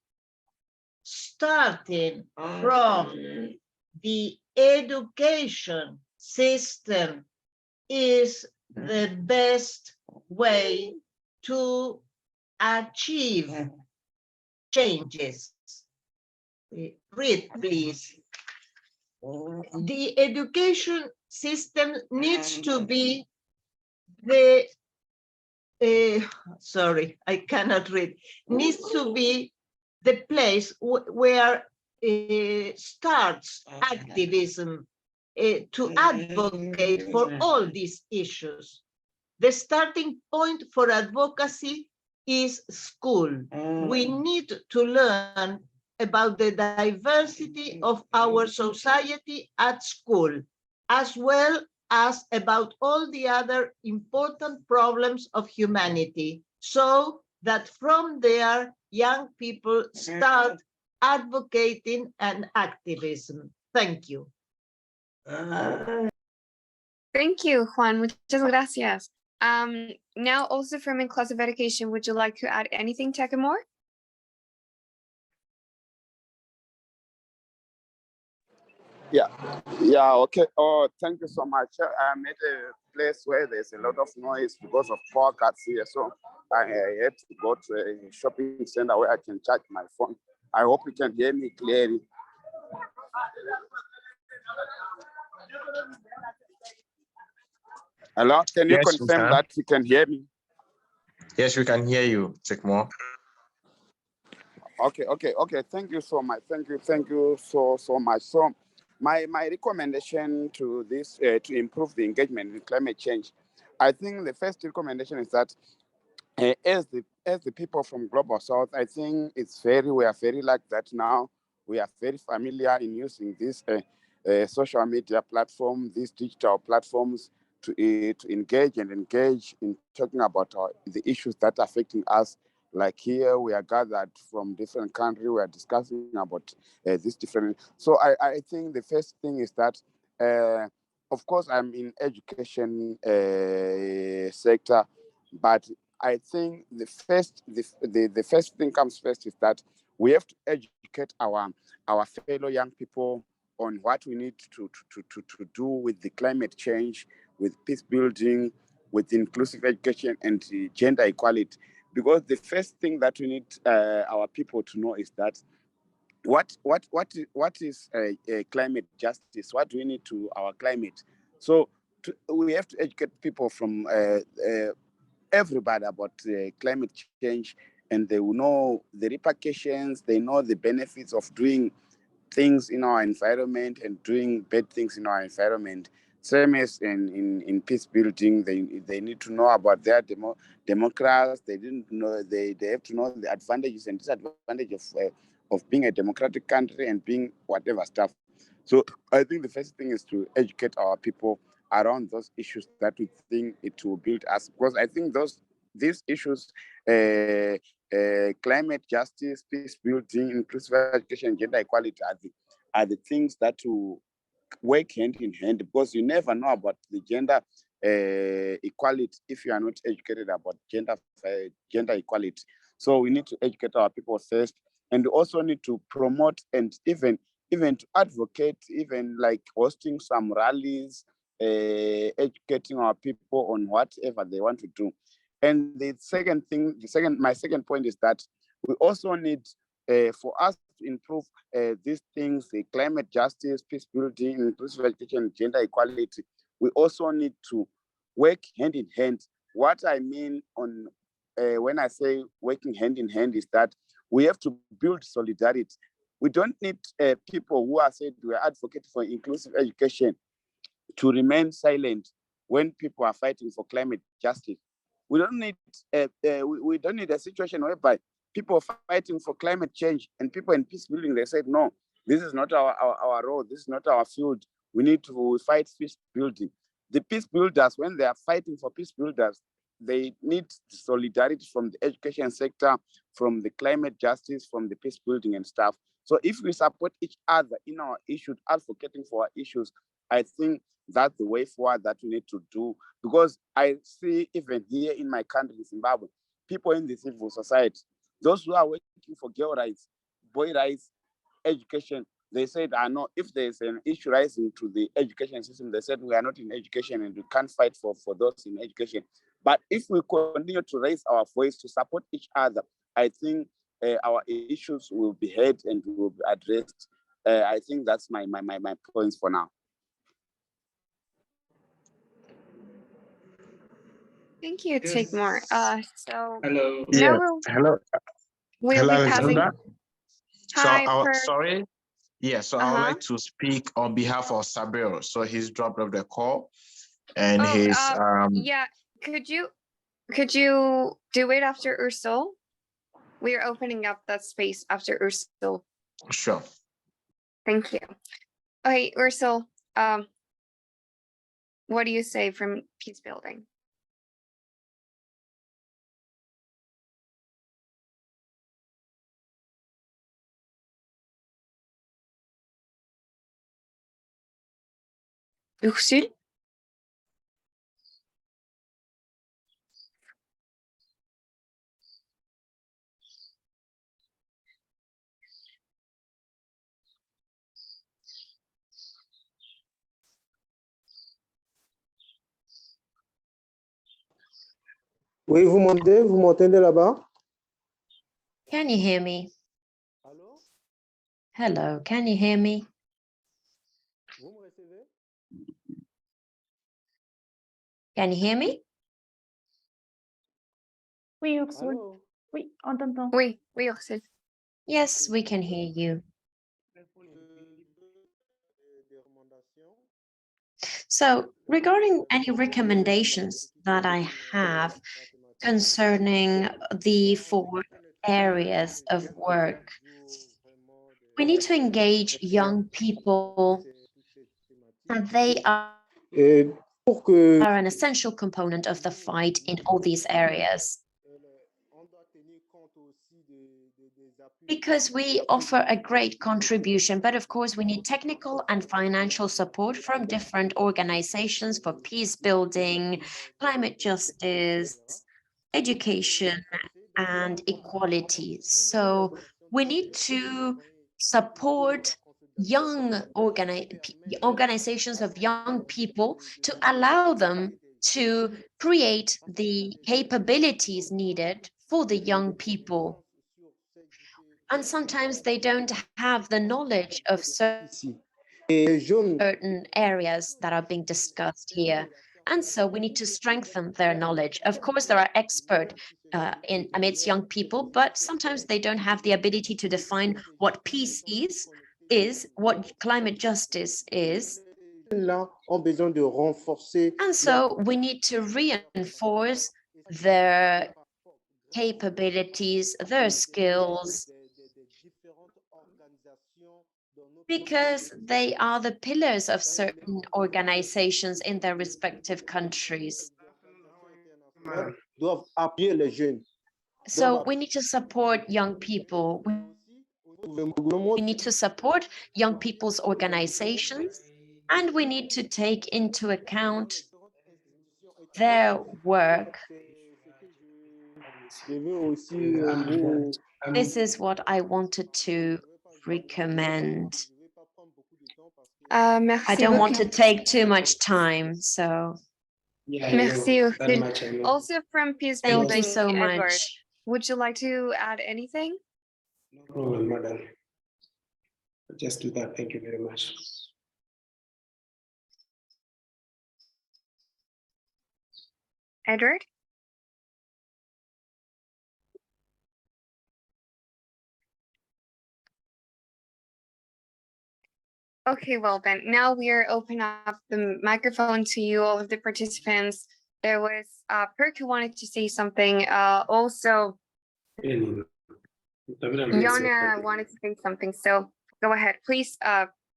starting from the education system is the best way to achieve changes. Read, please. The education system needs to be the, sorry, I cannot read, needs to be the place where starts activism to advocate for all these issues. The starting point for advocacy is school. We need to learn about the diversity of our society at school, as well as about all the other important problems of humanity, so that from there, young people start advocating and activism. Thank you. Thank you, Juan. Muchas gracias. Now also from inclusive education, would you like to add anything, Takemore? Yeah, okay. Oh, thank you so much. I'm at a place where there's a lot of noise because of power cuts here, so I had to go to a shopping center where I can charge my phone. I hope you can hear me clearly. Hello, can you confirm that you can hear me? Yes, we can hear you. Take more. Okay. Thank you so much. Thank you so much. So my recommendation to this to improve the engagement in climate change, I think the first recommendation is that as the people from Global South, I think we are very like that now. We are very familiar in using this social media platform, these digital platforms to engage in talking about the issues that are affecting us. Like here, we are gathered from different countries. We are discussing about this different. So I think the first thing is that, of course, I'm in education sector, but I think the first thing comes first is that we have to educate our fellow young people on what we need to do with the climate change, with peace building, with inclusive education and gender equality. Because the first thing that we need our people to know is that what is climate justice? What do we need to our climate? So we have to educate people from everybody about climate change, and they will know the repercussions. They know the benefits of doing things in our environment and doing bad things in our environment. Same as in peace building, they need to know about their democrats. They didn't know they have to know the advantages and disadvantages of being a democratic country and being whatever stuff. So I think the first thing is to educate our people around those issues that we think it will build us, because I think these issues, climate justice, peace building, inclusive education, gender equality are the things that will work hand in hand, because you never know about the gender equality if you are not educated about gender equality. So we need to educate our people first, and we also need to promote and even to advocate, even like hosting some rallies, educating our people on whatever they want to do. And my second point is that we also need for us to improve these things, the climate justice, peace building, inclusive education, gender equality. We also need to work hand in hand. What I mean when I say working hand in hand is that we have to build solidarity. We don't need people who are said we are advocating for inclusive education to remain silent when people are fighting for climate justice. We don't need we don't need a situation whereby people are fighting for climate change and people in peace building, they said, no, this is not our role, this is not our field. We need to fight peace building. The peace builders, when they are fighting for peace builders, they need solidarity from the education sector, from the climate justice, from the peace building and stuff. So if we support each other in our issues, advocating for our issues, I think that's the way forward that we need to do. Because I see even here in my country, Zimbabwe, people in the civil society, those who are working for girl rights, boy rights, education, they said, I know if there's an issue rising to the education system, they said we are not in education and we can't fight for those in education. But if we continue to raise our voice to support each other, I think our issues will be heard and will be addressed. I think that's my points for now. Thank you, Take More. So Hello. now Yeah. we'll Hello. we'll Hello, be passing. Alexandra. Hi, Sorry. Yeah, so I would like to speak on behalf of Sabir. So he's dropped off the call, and yeah. Could you do it after Ursula? We are opening up that space after Ursula. Sure. Thank you. Okay, Ursula. What do you say from peace building? Ursule? Oui, vous m'entendez là-bas? Can you hear me? Hello, can you hear me? Can you hear me? Oui, Ursule. Oui, on t'entend. Oui, Ursule. Yes, we can hear you. So regarding any recommendations that I have concerning the 4 areas of work, we need to engage young people, and they are an essential component of the fight in all these areas. Because we offer a great contribution, but of course we need technical and financial support from different organizations for peace building, climate justice, education, and equality. So we need to support young organizations of young people to allow them to create the capabilities needed for the young people. And sometimes they don't have the knowledge of certain areas that are being discussed here. And so we need to strengthen their knowledge. Of course, there are experts amidst young people, but sometimes they don't have the ability to define what peace is what climate justice is. And so we need to reinforce their capabilities, their skills, Because they are the pillars of certain organizations in their respective countries. Doivent appuyer les jeunes. So we need to support young people. We need to support young people's organizations, and we need to take into account their work. This is what I wanted to recommend. I don't want to take too much time, so. Merci. Also from Peace Thank Building, you so Edward, much. would you like to add anything? No problem, madam. I'll just do that. Thank you very much. Edward? Okay, well then, now we are opening up the microphone to you, all of the participants. There was Perk who wanted to say something. Also, Yona wanted to say something. So go ahead, please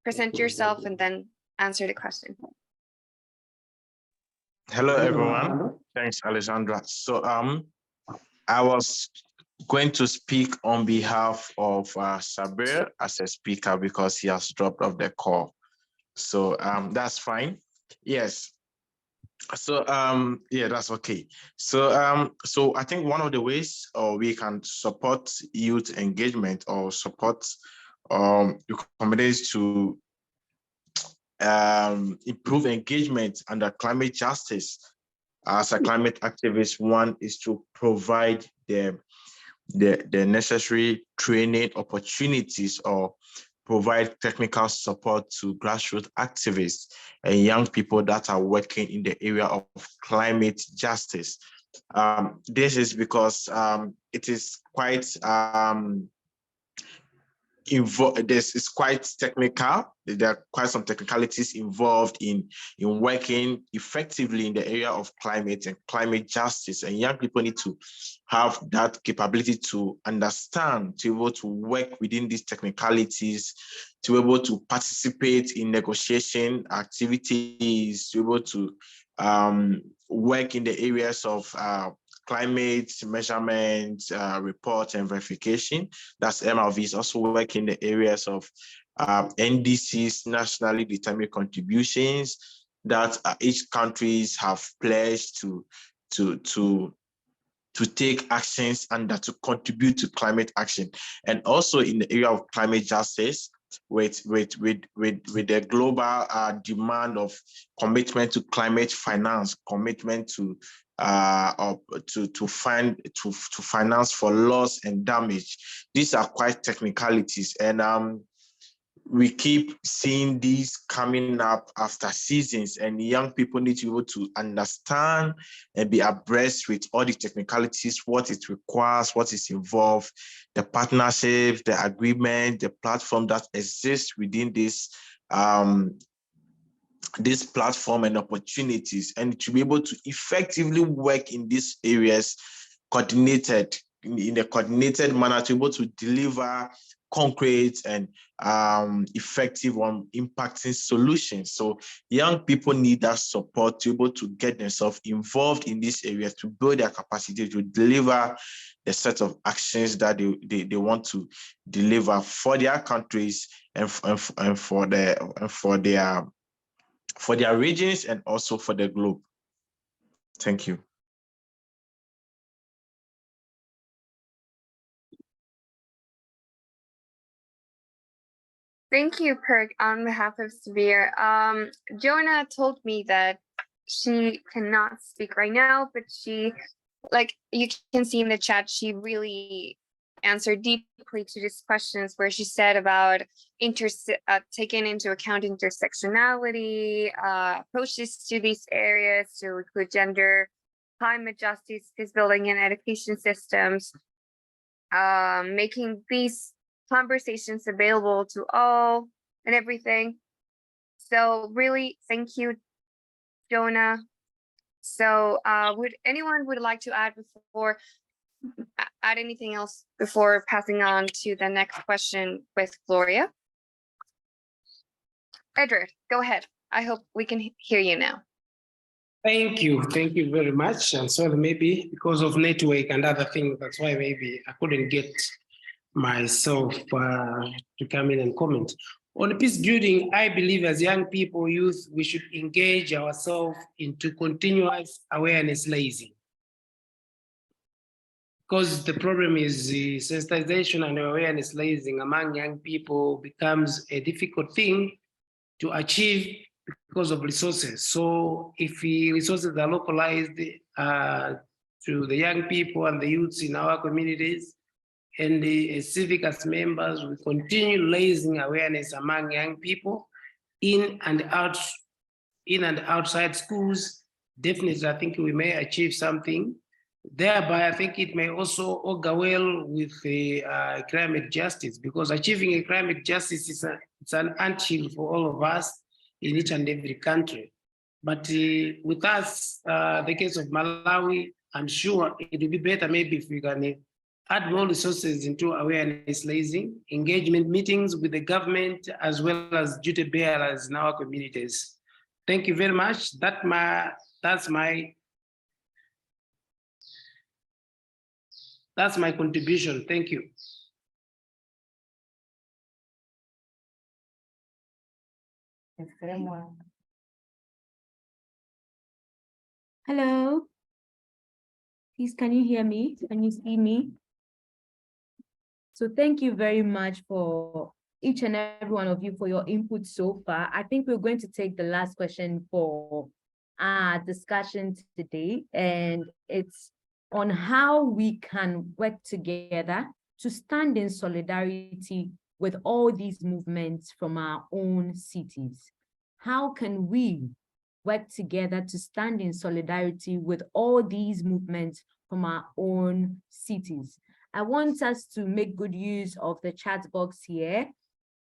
present yourself and then answer the question. Hello, everyone. Thanks, Alexandra. So I was going to speak on behalf of Sabir as a speaker because he has dropped off the call. So that's fine. Yes. So yeah, that's okay. So so I think one of the ways we can support youth engagement or support communities to improve engagement under climate justice as a climate activist, one is to provide the necessary training opportunities or provide technical support to grassroots activists and young people that are working in the area of climate justice. This is because it is quite this is quite technical. There are quite some technicalities involved in working effectively in the area of climate and climate justice. And young people need to have that capability to understand, to be able to work within these technicalities, to be able to participate in negotiation activities, to be able to work in the areas of climate measurement, report and verification. That's MRVs. Also work in the areas of NDCs, nationally determined contributions that each countries have pledged to take actions and that to contribute to climate action. And also in the area of climate justice, with the global demand of commitment to climate finance, commitment to finance for loss and damage. These are quite technicalities, and we keep seeing these coming up after seasons, and young people need to be able to understand and be abreast with all the technicalities, what it requires, what is involved, the partnership, the agreement, the platform that exists within this this platform and opportunities, and to be able to effectively work in these areas coordinated in a coordinated manner to be able to deliver concrete and effective on impacting solutions. So young people need that support to be able to get themselves involved in these areas, to build their capacity to deliver the set of actions that they want to deliver for their countries and for their regions and also for the globe. Thank you. Thank you, Perk, on behalf of Severe. Jonah told me that she cannot speak right now, but she, like you can see in the chat, she really answered deeply to these questions where she said about taking into account intersectionality, approaches to these areas to include gender, climate justice, peace building and education systems, making these conversations available to all and everything. So really, thank you, Jonah. So would anyone like to add anything else before passing on to the next question with Gloria? Edward, go ahead. I hope we can hear you now. Thank you very much. I'm sorry, maybe because of network and other things, that's why maybe I couldn't get myself to come in and comment. On peace building, I believe as young people, youth, we should engage ourselves into continuous awareness raising. Because the problem is the sensitization and awareness raising among young people becomes a difficult thing to achieve because of resources. So if the resources are localized to the young people and the youths in our communities, and the CIVICUS members will continue raising awareness among young people in and outside schools, definitely I think we may achieve something. Thereby, I think it may also augur well with the climate justice, because achieving a climate justice is it's an anthill for all of us in each and every country. But with us, the case of Malawi, I'm sure it would be better maybe if we can add more resources into awareness raising, engagement meetings with the government, as well as duty bearers in our communities. Thank you very much. That's my contribution. Thank you. Hello. Please, can you hear me? Can you see me? So thank you very much for each and every one of you for your input so far. I think we're going to take the last question for our discussion today, and it's on how we can work together to stand in solidarity with all these movements from our own cities. How can we work together to stand in solidarity with all these movements from our own cities? I want us to make good use of the chat box here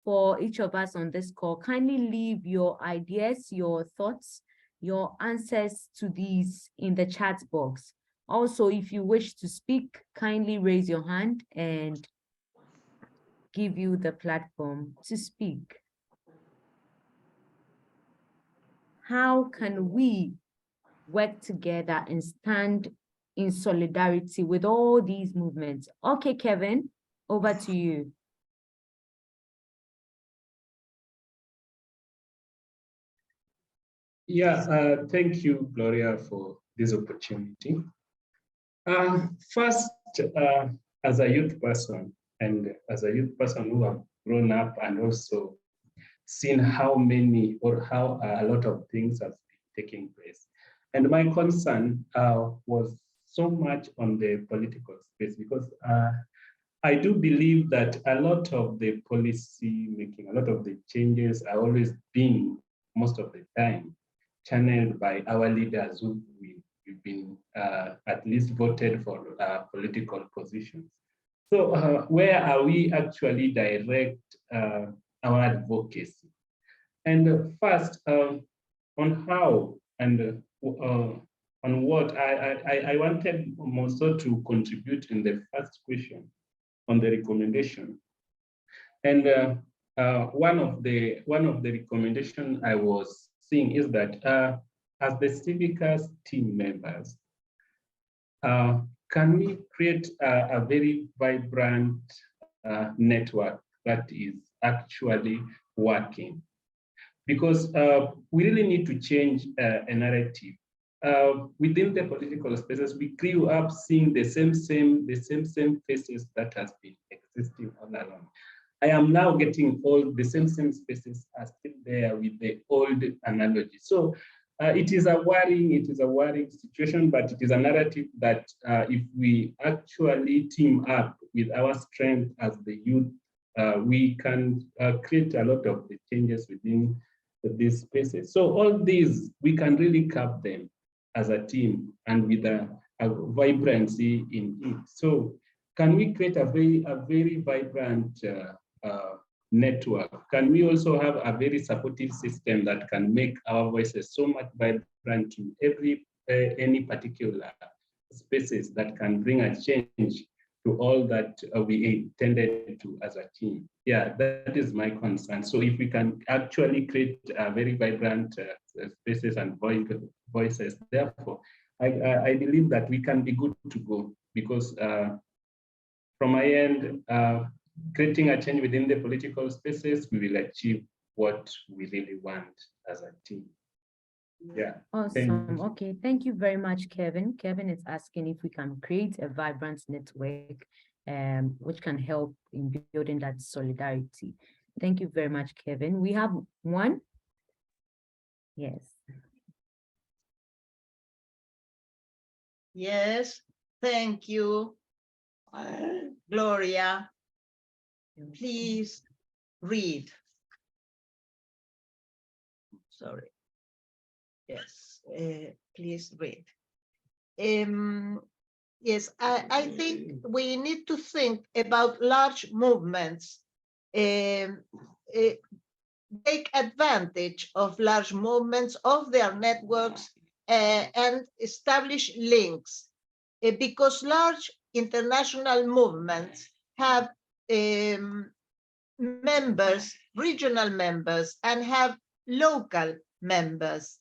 for each of us on this call. Kindly leave your ideas, your thoughts, your answers to these in the chat box. Also, if you wish to speak, kindly raise your hand and give you the platform to speak. How can we work together and stand in solidarity with all these movements? Okay, Kevin, over to you. Yeah, thank you, Gloria, for this opportunity. First, as a youth person, and as a youth person who have grown up and also seen how many or how a lot of things have been taking place. And my concern was so much on the political space, because I do believe that a lot of the policy making, a lot of the changes are always being, most of the time, channeled by our leaders who we've been at least voted for political positions. So where are we actually direct our advocacy? And first, on how and on what, I wanted also to contribute in the first question on the recommendation. And one of the recommendation I was seeing is that as the CIVICUS team members, can we create a very vibrant network that is actually working? Because we really need to change a narrative. Within the political spaces, we grew up seeing the same faces that has been existing all along. I am now getting old, the same spaces are still there with the old analogy. So it is a worrying situation, but it is a narrative that if we actually team up with our strength as the youth, we can create a lot of the changes within these spaces. So all these, we can really cap them as a team and with a vibrancy in it. So can we create a very vibrant network? Can we also have a very supportive system that can make our voices so much vibrant to any particular spaces that can bring a change to to all that we intended to as a team. Yeah, that is my concern. So if we can actually create very vibrant spaces and voices, therefore, I believe that we can be good to go, because from my end, creating a change within the political spaces, we will achieve what we really want as a team. Yeah. Awesome. Okay, thank you very much, Kevin. Kevin is asking if we can create a vibrant network which can help in building that solidarity. Thank you very much, Kevin. We have one. Yes. Yes, thank you, Gloria. Please read. Sorry. Yes, please read. Yes, I think we need to think about large movements, take advantage of large movements of their networks and establish links, because large international movements have members, regional members, and have local members.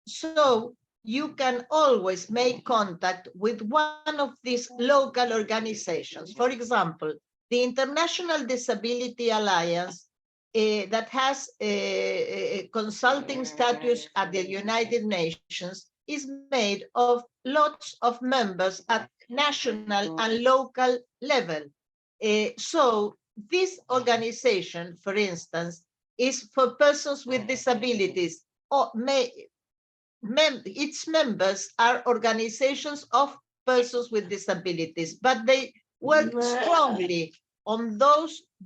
So you can always make contact with one of these local organizations. For example, the International Disability Alliance that has a consulting status at the United Nations is made of lots of members at national and local level. So this organization, for instance, is for persons with disabilities, or its members are organizations of persons with disabilities, but they work strongly on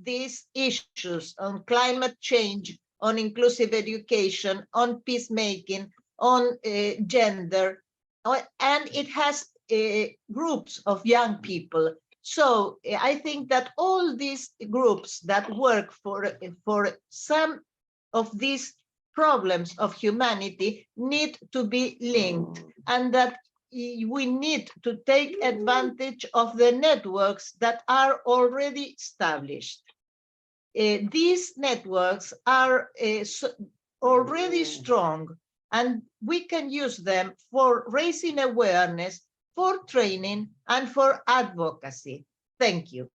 these issues, on climate change, on inclusive education, on peacemaking, on gender, and it has groups of young people. So I think that all these groups that work for some of these problems of humanity need to be linked, and that we need to take advantage of the networks that are already established. These networks are already strong, and we can use them for raising awareness, for training, and for advocacy. Thank you.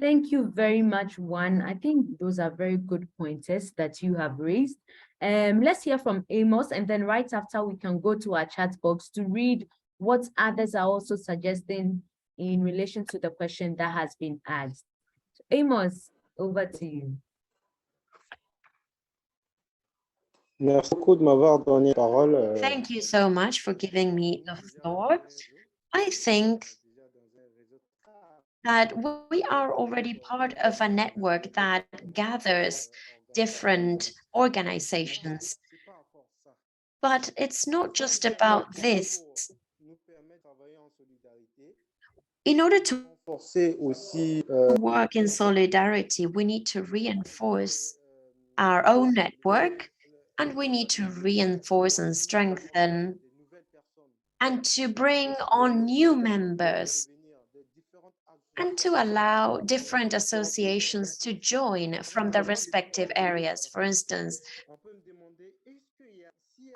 Thank you very much, Juan. I think those are very good pointers that you have raised. Let's hear from Amos, and then right after we can go to our chat box to read what others are also suggesting in relation to the question that has been asked. So Amos, over to you. Thank you so much for giving me the floor. I think that we are already part of a network that gathers different organizations. But it's not just about this. In order to work in solidarity, we need to reinforce our own network, and we need to reinforce and strengthen and to bring on new members, and to allow different associations to join from their respective areas. For instance,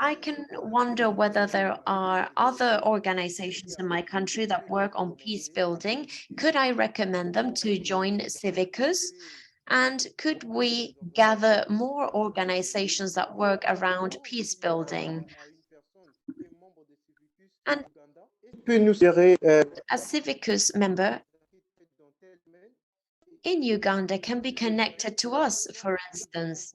I can wonder whether there are other organizations in my country that work on peace building. Could I recommend them to join CIVICUS? And could we gather more organizations that work around peace building? And a CIVICUS member in Uganda can be connected to us, for instance.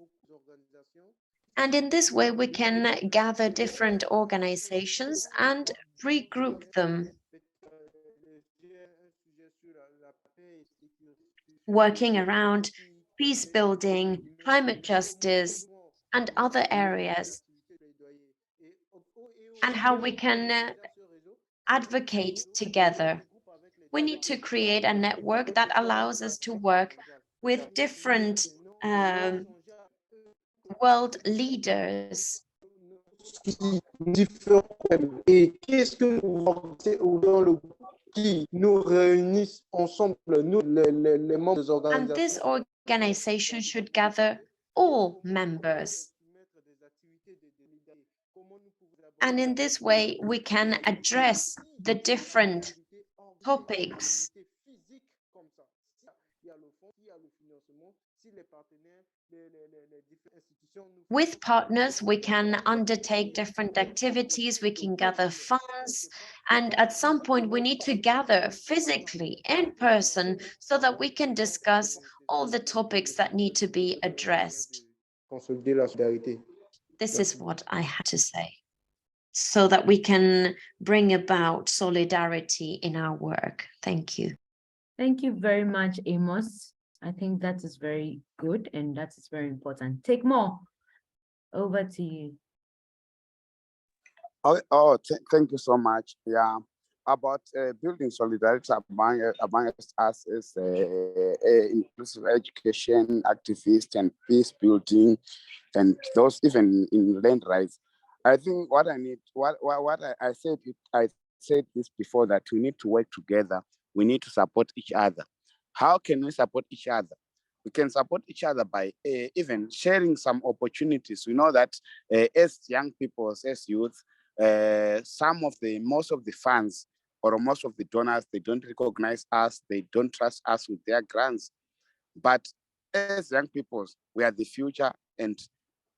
And in this way, we can gather different organizations and regroup them, working around peace building, climate justice, and other areas, and how we can advocate together. We need to create a network that allows us to work with different world leaders soucis, différents problèmes. Et qu'est-ce que nous voulons dans le groupe qui nous réunissent ensemble, nous, les membres des And organisations? this organization should gather all members. And in this way, we can address the different topics. With partners, we can undertake different activities, we can gather funds, and at some point we need to gather physically in person so that we can discuss all the topics that need to be addressed. This is what I had to say, so that we can bring about solidarity in our work. Thank you. Thank you very much, Amos. I think that is very good and that is very important. Take more. Over to you. Thank you so much. Yeah, about building solidarity among us is inclusive education activists and peace building, and those even in land rights. I think what I need, what I said this before, that we need to work together. We need to support each other. How can we support each other? We can support each other by even sharing some opportunities. We know that as young people, as youth, most of the funds or most of the donors, they don't recognize us, they don't trust us with their grants. But as young people, we are the future, and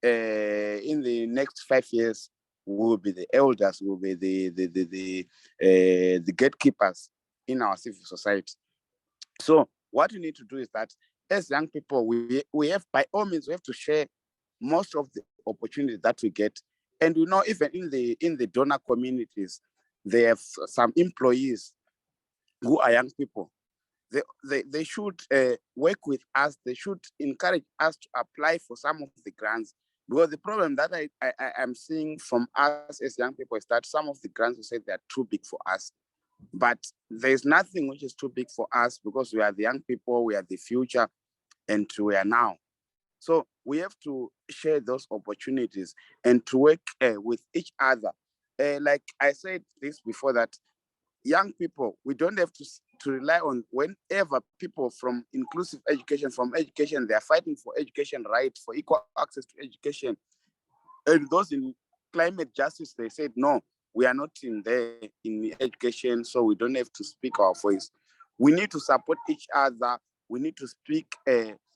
in the next 5 years, we will be the elders, we will be the gatekeepers in our civil society. So what we need to do is that as young people, we have, by all means, we have to share most of the opportunities that we get. And we know even in the donor communities, they have some employees who are young people. They should work with us. They should encourage us to apply for some of the grants. Because the problem that I am seeing from us as young people is that some of the grants, we say they are too big for us. But there's nothing which is too big for us, because we are the young people, we are the future, and we are now. So we have to share those opportunities and to work with each other. Like I said this before, that young people, we don't have to rely on, whenever people from inclusive education, from education, they are fighting for education rights, for equal access to education. And those in climate justice, they said, no, we are not in education, so we don't have to speak our voice. We need to support each other. We need to speak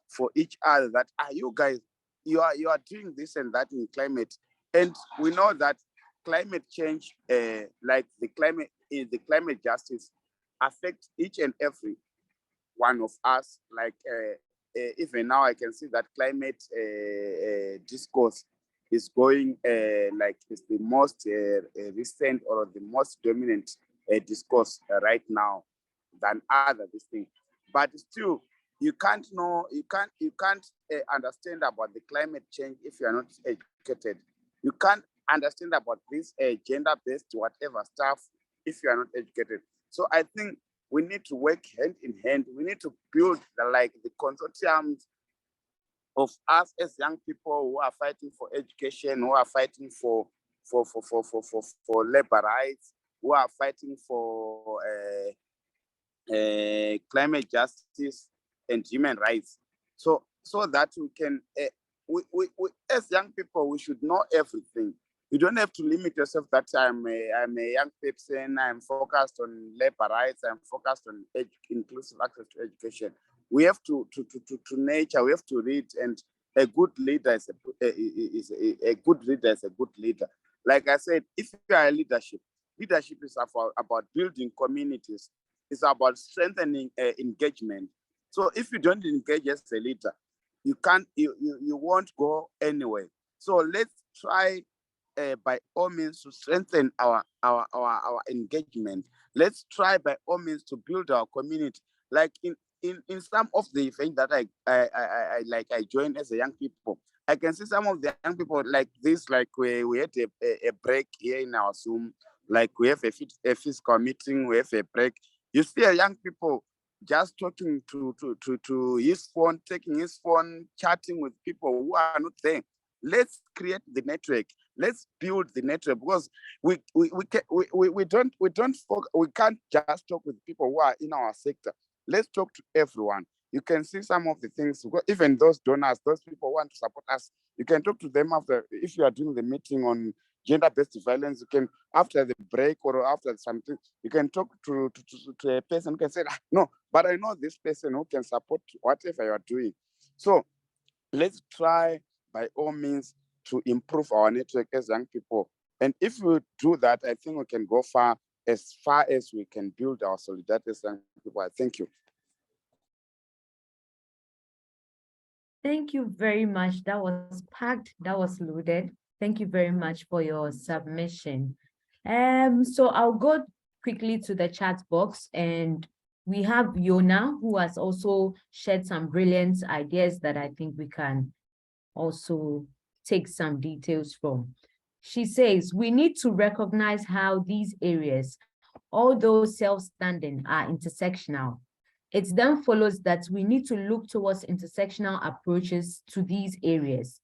for each other, that you guys, you are doing this and that in climate. And we know that climate change, like the climate justice, affects each and every one of us. Like even now I can see that climate discourse is going like it's the most recent or the most dominant discourse right now than other this thing. But still, you can't understand about the climate change if you are not educated. You can't understand about this gender-based whatever stuff if you are not educated. So I think we need to work hand in hand. We need to build the consortiums of us as young people who are fighting for education, who are fighting for labor rights, who are fighting for climate justice and human rights. So that we can, we as young people, we should know everything. You don't have to limit yourself that I'm a young person, I'm focused on labor rights, I'm focused on inclusive access to education. We have to nature, we have to read, and a good leader is a good leader is a good leader. Like I said, if you are a leadership is about building communities. It's about strengthening engagement. So if you don't engage as a leader, you won't go anywhere. So let's try by all means to strengthen our engagement. Let's try by all means to build our community. Like in some of the events that I joined as a young people, I can see some of the young people like this, like we had a break here in our Zoom, like we have a physical meeting, we have a break. You see a young people just talking to his phone, taking his phone, chatting with people who are not there. let's create the network. Let's build the network, because we can't just talk with people who are in our sector. Let's talk to everyone. You can see some of the things, even those donors, those people who want to support us. You can talk to them after, if you are doing the meeting on gender-based violence. You can, after the break or after something, you can talk to a person who can say, no, but I know this person who can support whatever you are doing. So let's try by all means to improve our network as young people. And if we do that, I think we can go far as we can build our solidarity as young people. I thank you. Thank you very much. That was packed, that was loaded. Thank you very much for your submission. So I'll go quickly to the chat box, and we have Yona, who has also shared some brilliant ideas that I think we can also take some details from. She says, we need to recognize how these areas, although self-standing, are intersectional. It then follows that we need to look towards intersectional approaches to these areas,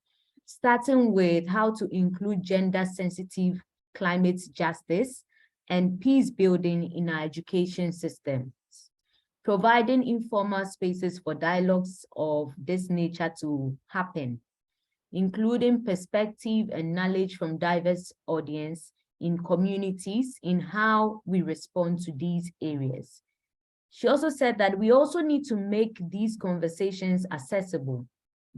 starting with how to include gender-sensitive climate justice and peace building in our education systems, providing informal spaces for dialogues of this nature to happen, including perspective and knowledge from diverse audience in communities in how we respond to these areas. She also said that we also need to make these conversations accessible,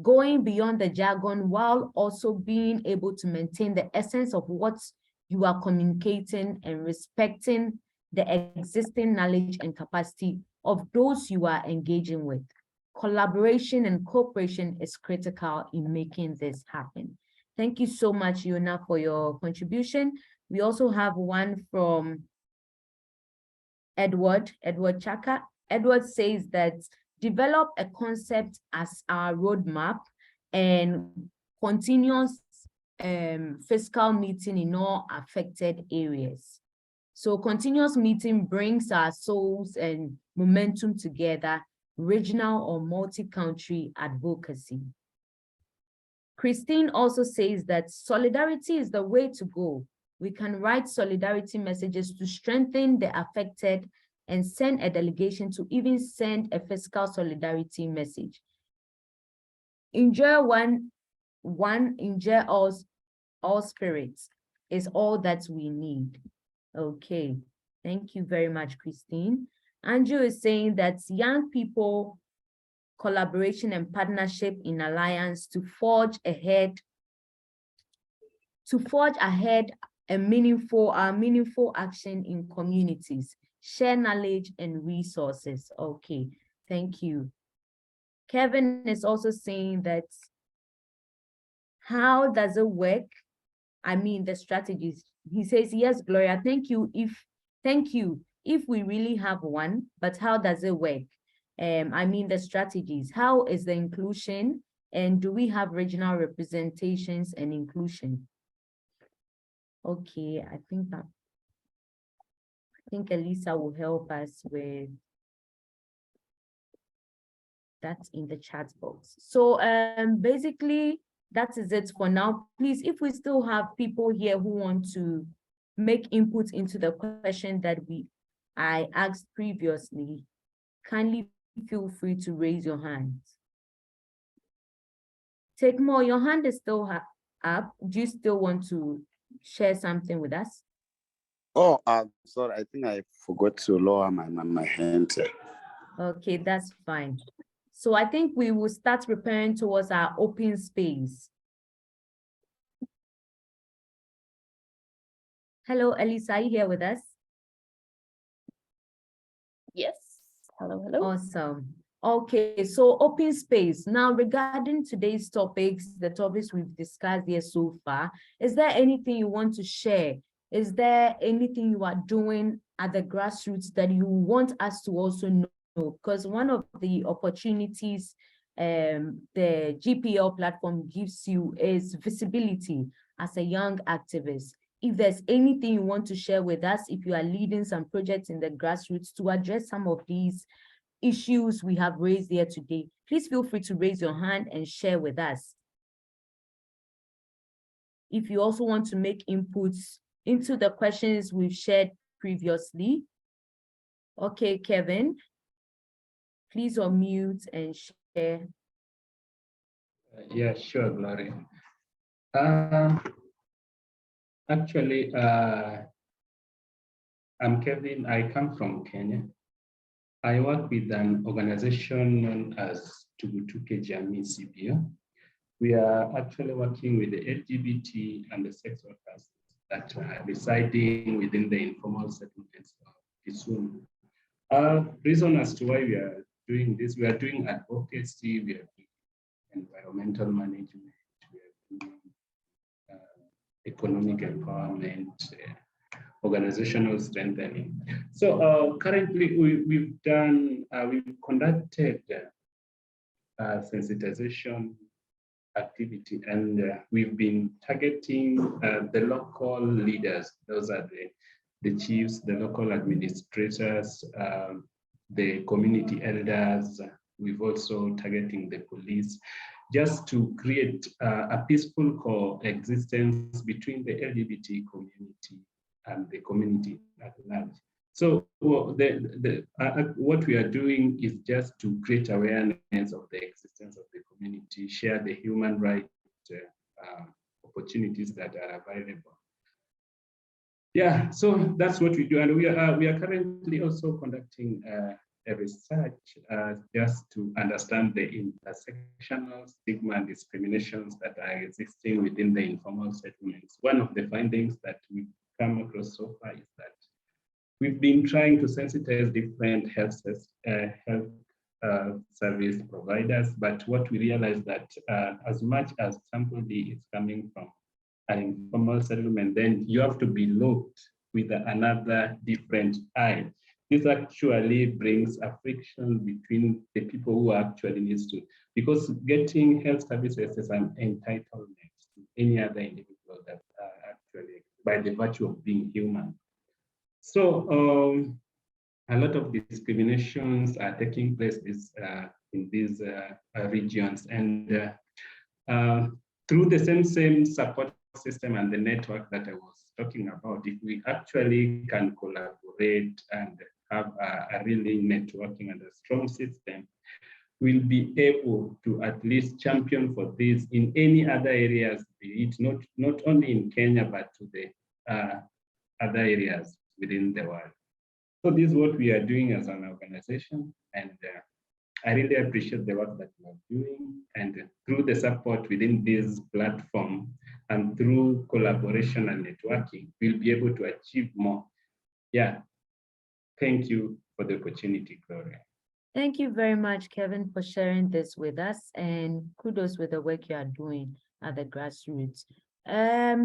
going beyond the jargon while also being able to maintain the essence of what you are communicating and respecting the existing knowledge and capacity of those you are engaging with. Collaboration and cooperation is critical in making this happen. Thank you so much, Yona, for your contribution. We also have one from Edward Chaka. Edward says that develop a concept as our roadmap and continuous fiscal meeting in all affected areas. So continuous meeting brings our souls and momentum together, regional or multi-country advocacy. Christine also says that solidarity is the way to go. We can write solidarity messages to strengthen the affected and send a delegation to even send a fiscal solidarity message. Enjoy one enjoy all spirits is all that we need. Okay, thank you very much, Christine. Andrew is saying that young people collaboration and partnership in alliance to forge ahead a meaningful action in communities, share knowledge and resources. Okay, thank you. Kevin is also saying that how does it work? I mean, the strategies. He says, yes, Gloria, thank you if we really have one, but how does it work? I mean, the strategies. How is the inclusion, and do we have regional representations and inclusion? Okay, I think Elisa will help us with that in the chat box. So basically, that is it for now. Please, if we still have people here who want to make input into the question that I asked previously, kindly feel free to raise your hand. Take more, your hand is still up. Do you still want to share something with us? Oh, sorry, I think I forgot to lower my hand. Okay, that's fine. So I think we will start preparing towards our open space. Hello, Elisa, are you here with us? Yes. Hello, hello. Awesome. Okay, so open space. Now, regarding today's topics, the topics we've discussed here so far, is there anything you want to share? Is there anything you are doing at the grassroots that you want us to also know? Because one of the opportunities the GPL platform gives you is visibility as a young activist. If there's anything you want to share with us, if you are leading some projects in the grassroots to address some of these issues we have raised here today, please feel free to raise your hand and share with us. if you also want to make inputs into the questions we've shared previously. Okay, Kevin, please unmute and share. Yeah, sure, Gloria. Actually, I'm Kevin. I come from Kenya. I work with an organization known as Tugutuke Jamii CBO. We are actually working with the LGBT and the sex workers that are residing within the informal settlements of Kisumu. Reason as to why we are doing this, we are doing advocacy, we are doing environmental management, we are doing economic empowerment, organizational strengthening. So currently we've conducted sensitization activity, and we've been targeting the local leaders. Those are the chiefs, the local administrators, the community elders. We've also targeting the police, just to create a peaceful coexistence between the LGBT community and the community at large. So what we are doing is just to create awareness of the existence of the community, share the human rights opportunities that are available. Yeah, so that's what we do, and we are currently also conducting a research just to understand the intersectional stigma and discriminations that are existing within the informal settlements. One of the findings that we've come across so far is that we've been trying to sensitize different health service providers, but what we realize that as much as somebody is coming from an informal settlement, then you have to be looked with another different eye. This actually brings a friction between the people who actually needs to, because getting health services is an entitlement to any other individual that actually, by the virtue of being human. So a lot of discriminations are taking place in these regions, and through the same support system and the network that I was talking about, if we actually can collaborate and have a really networking and a strong system, we'll be able to at least champion for this in any other areas, be it not only in Kenya, but to the other areas within the world. So this is what we are doing as an organization, and I really appreciate the work that you are doing, and through the support within this platform and through collaboration and networking, we'll be able to achieve more. Yeah, thank you for the opportunity, Gloria. Thank you very much, Kevin, for sharing this with us, and kudos with the work you are doing at the grassroots.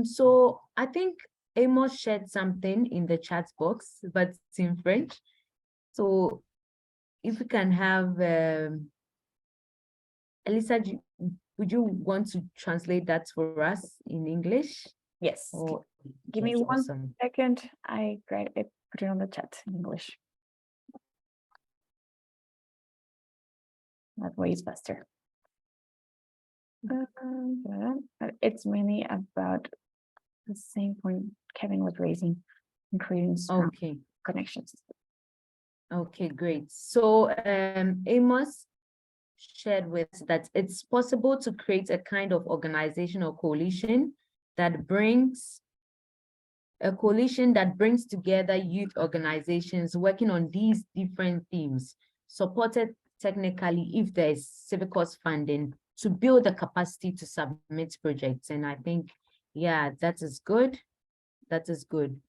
So I think Amos shared something in the chat box, but it's in French. So if we can have, Elisa, would you want to translate that for us in English? Yes. Oh, give me one awesome. second. I put it on the chat in English. That way is faster. It's mainly about the same point Kevin was raising in creating strong connections. Okay, great. So Amos shared with us that it's possible to create a kind of organization or coalition that brings together youth organizations working on these different themes, supported technically if there is CIVICUS funding to build the capacity to submit projects. And I think, yeah, that is good. That is good.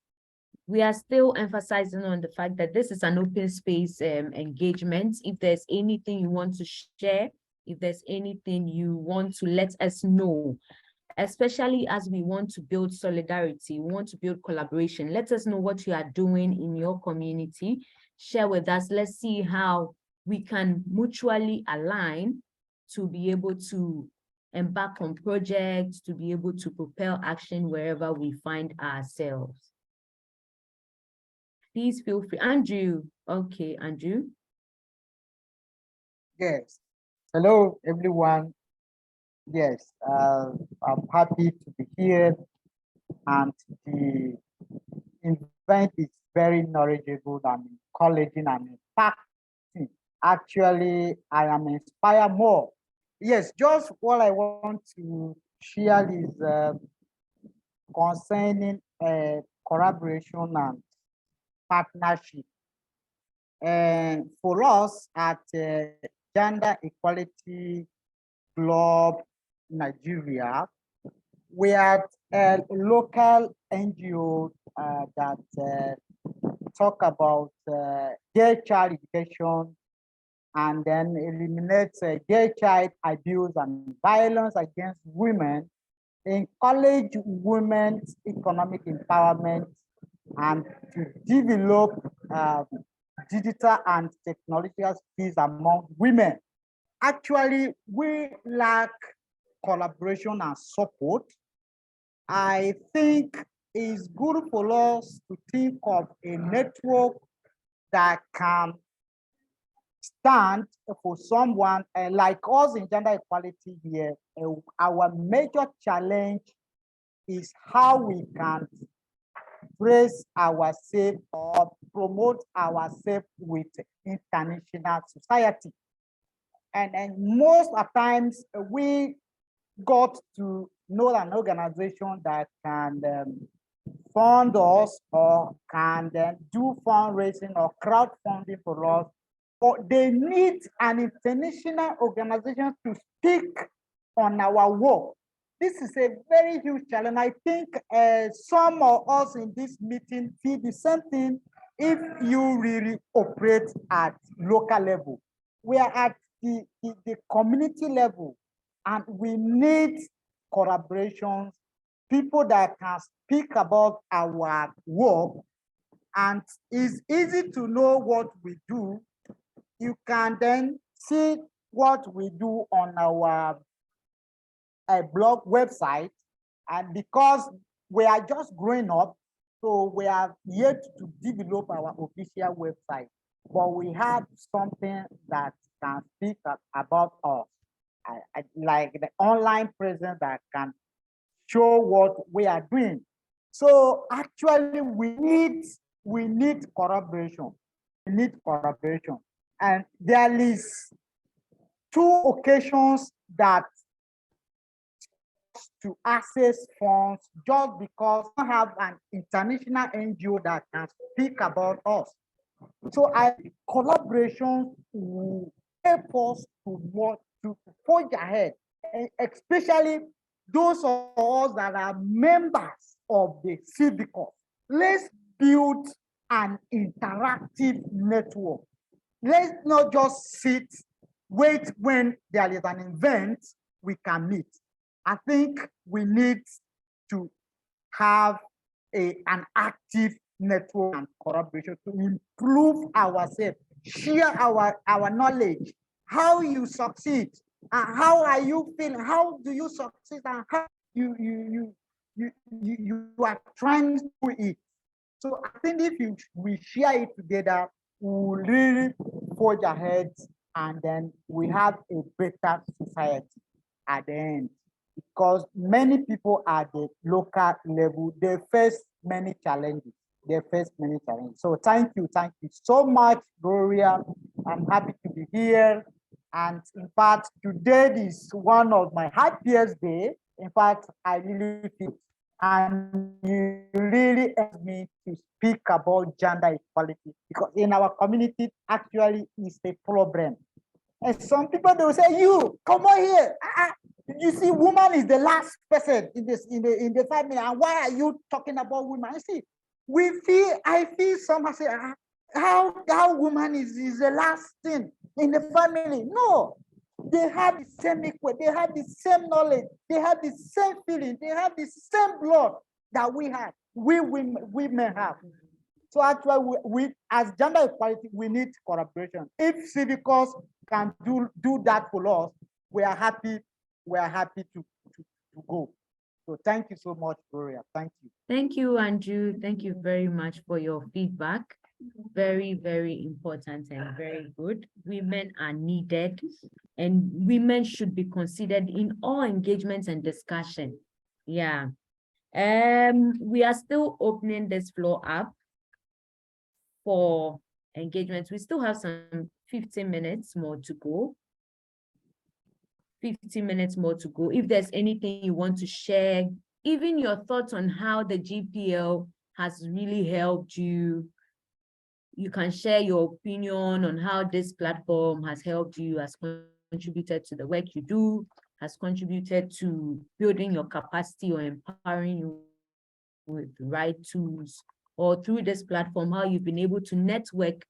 We are still emphasizing on the fact that this is an open space engagement. If there's anything you want to share, if there's anything you want to let us know, especially as we want to build solidarity, we want to build collaboration, let us know what you are doing in your community. Share with us. Let's see how we can mutually align to be able to embark on projects, to be able to propel action wherever we find ourselves. Please feel free. Andrew. Okay, Andrew. Yes. Hello, everyone. Yes, I'm happy to be here and the event is very knowledgeable and encouraging and impacting. Actually, I am inspired more. Yes, just what I want to share is concerning collaboration and partnership. And for us at Gender Equality Club Nigeria, we are a local NGO that talk about girl child education and then eliminate girl child abuse and violence against women, encourage women's economic empowerment, and to develop digital and technological skills among women. Actually, we lack collaboration and support. I think it's good for us to think of a network that can stand for someone like us in gender equality here. Our major challenge is how we can raise ourselves or promote ourselves with international society. And most of times we got to know an organization that can fund us or can then do fundraising or crowdfunding for us, but they need an international organization to speak on our work. This is a very huge challenge. I think some of us in this meeting feel the same thing if you really operate at local level. We are at the community level, and we need collaborations, people that can speak about our work, and it's easy to know what we do. You can then see what we do on our blog website, and because we are just growing up, so we are yet to develop our official website, but we have something that can speak about us, like the online presence that can show what we are doing. So actually, we need collaboration. We need collaboration, and there is 2 occasions that to access funds just because we have an international NGO that can speak about us. So collaboration will help us to forge ahead, especially those of us that are members of the CIVICUS. Let's build an interactive network. Let's not just sit, wait when there is an event we can meet. I think we need to have an active network and collaboration to improve ourselves, share our knowledge, how you succeed, and how are you feeling, how do you succeed, and how you are trying to do it. So I think if we share it together, we'll really forge ahead, and then we have a better society at the end. Because many people at the local level, they face many challenges. So thank you so much, Gloria. I'm happy to be here. And in fact, today is one of my happiest days. In fact, I really feel, and you really asked me to speak about gender equality, because in our community, actually, is a problem. And some people, they will say, you, come on here. You see, woman is the last person in the family, and why are you talking about women? You see, I feel somehow say, how woman is the last thing in the family. No, they have the same equal, they have the same knowledge, they have the same feeling, they have the same blood that we have, we women have. So actually, we as gender equality, we need collaboration. If CIVICUS can do that for us, we are happy. We are happy to go. So thank you so much, Gloria. Thank you. Thank you, Andrew. Thank you very much for your feedback. Very, very important and very good. Women are needed, and women should be considered in all engagements and discussion. Yeah. We are still opening this floor up for engagements. We still have some 15 minutes more to go. 15 minutes more to go. If there's anything you want to share, even your thoughts on how the GPL has really helped you, you can share your opinion on how this platform has helped you, has contributed to the work you do, has contributed to building your capacity or empowering you with the right tools, or through this platform, how you've been able to network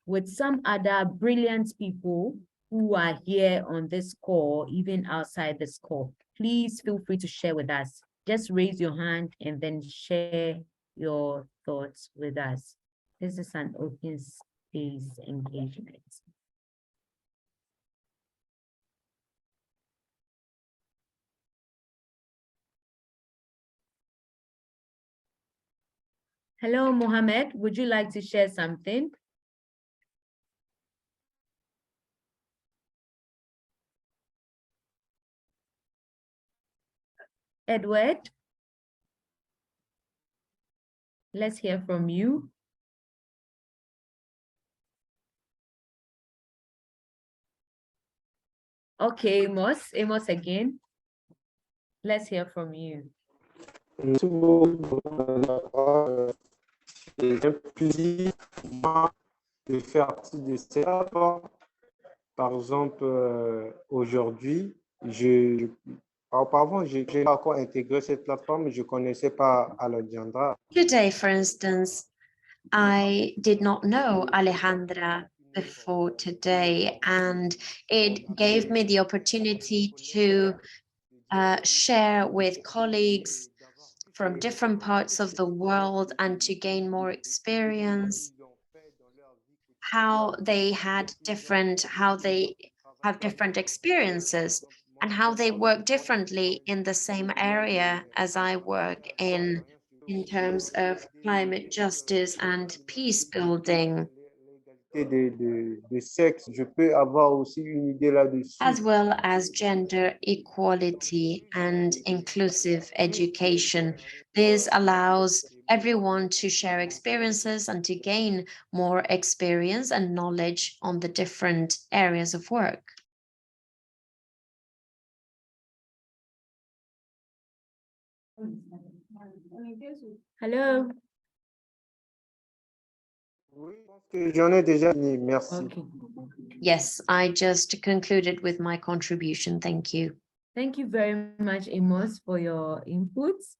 with some other brilliant people who are here on this call, even outside this call. Please feel free to share with us. Just raise your hand and then share your thoughts with us. This is an open space engagement. Hello, Mohammed. Would you like to share something? Edward, let's hear from you. Okay, Amos again. Let's hear from you. Merci beaucoup. C'est un plaisir de faire partie de cette plateforme. Par exemple, aujourd'hui, auparavant, j'ai pas encore intégré cette plateforme, je ne connaissais pas Alejandra. Today, for instance, I did not know Alejandra before today, and it gave me the opportunity to share with colleagues from different parts of the world and to gain more experience, how they have different experiences and how they work differently in the same area as I work in terms of climate justice and peace building. De sexe, je peux avoir aussi une idée là-dessus. As well as gender equality and inclusive education. This allows everyone to share experiences and to gain more experience and knowledge on the different areas of work. Hello. J'en ai déjà fini, merci. Okay. Yes, I just concluded with my contribution. Thank you. Thank you very much, Amos, for your inputs.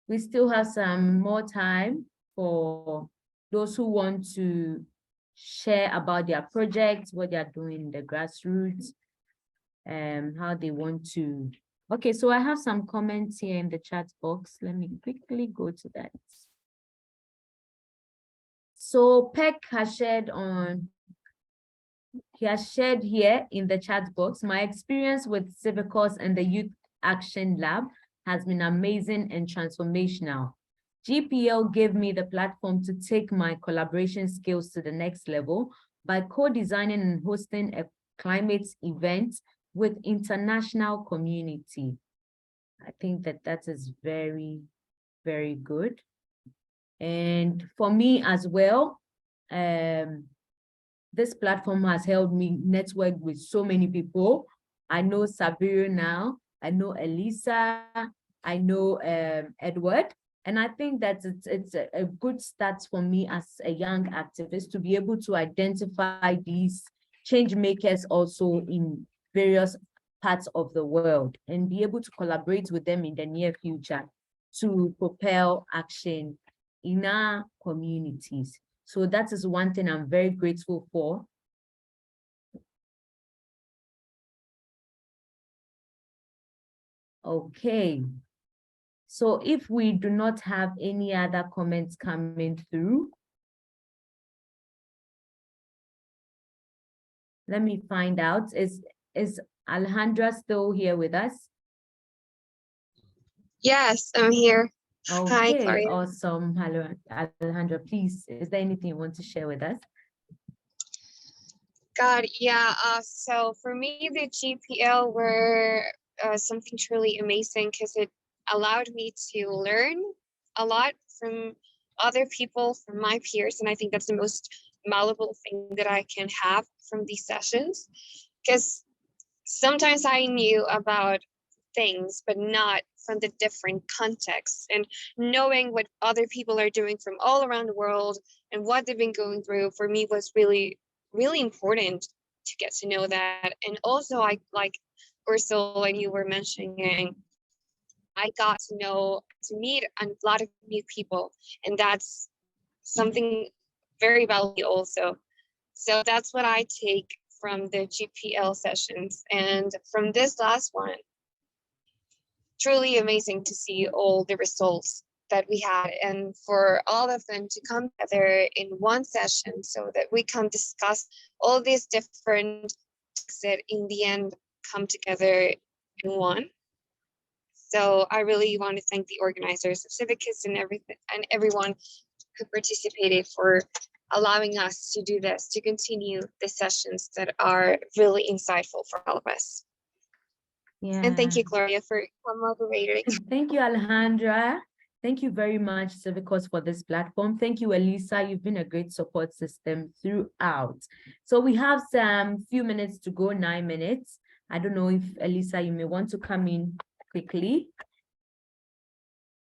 We still have some more time for those who want to share about their projects, what they're doing in the grassroots, and how they want to. Okay, so I have some comments here in the chat box. Let me quickly go to that. So Peck has shared he has shared here in the chat box, my experience with CIVICUS and the Youth Action Lab has been amazing and transformational. GPL gave me the platform to take my collaboration skills to the next level by co-designing and hosting a climate event with international community. I think that is very, very good. And for me as well, this platform has helped me network with so many people. I know Sabiru now, I know Elisa, I know Edward, and I think that it's a good start for me as a young activist to be able to identify these change makers also in various parts of the world and be able to collaborate with them in the near future to propel action in our communities. So that is one thing I'm very grateful for. Okay. So if we do not have any other comments coming through, let me find out. Is Alejandra still here with us? Yes, I'm here. Okay, Hi, Gloria. awesome. Hello, Alejandra, please, is there anything you want to share with us? God, yeah. So for me, the GPL were something truly amazing because it allowed me to learn a lot from other people, from my peers. And I think that's the most malleable thing that I can have from these sessions, because sometimes I knew about things, but not from the different contexts, and knowing what other people are doing from all around the world and what they've been going through for me was really, really important to get to know that. And also I like Ursula, and you were mentioning, I got to meet a lot of new people, and that's something very valuable also. So that's what I take from the GPL sessions. And from this last one, truly amazing to see all the results that we had, and for all of them to come together in one session so that we can discuss all these different topics that in the end come together in one. So I really want to thank the organizers of CIVICUS and everyone who participated for allowing us to do this, to continue the sessions that are really insightful for all of us. Yeah. And thank you, Gloria, for moderating. Thank you, Alejandra. Thank you very much, CIVICUS, for this platform. Thank you, Elisa. You've been a great support system throughout. So we have some few minutes to go, 9 minutes. I don't know if, Elisa, you may want to come in quickly.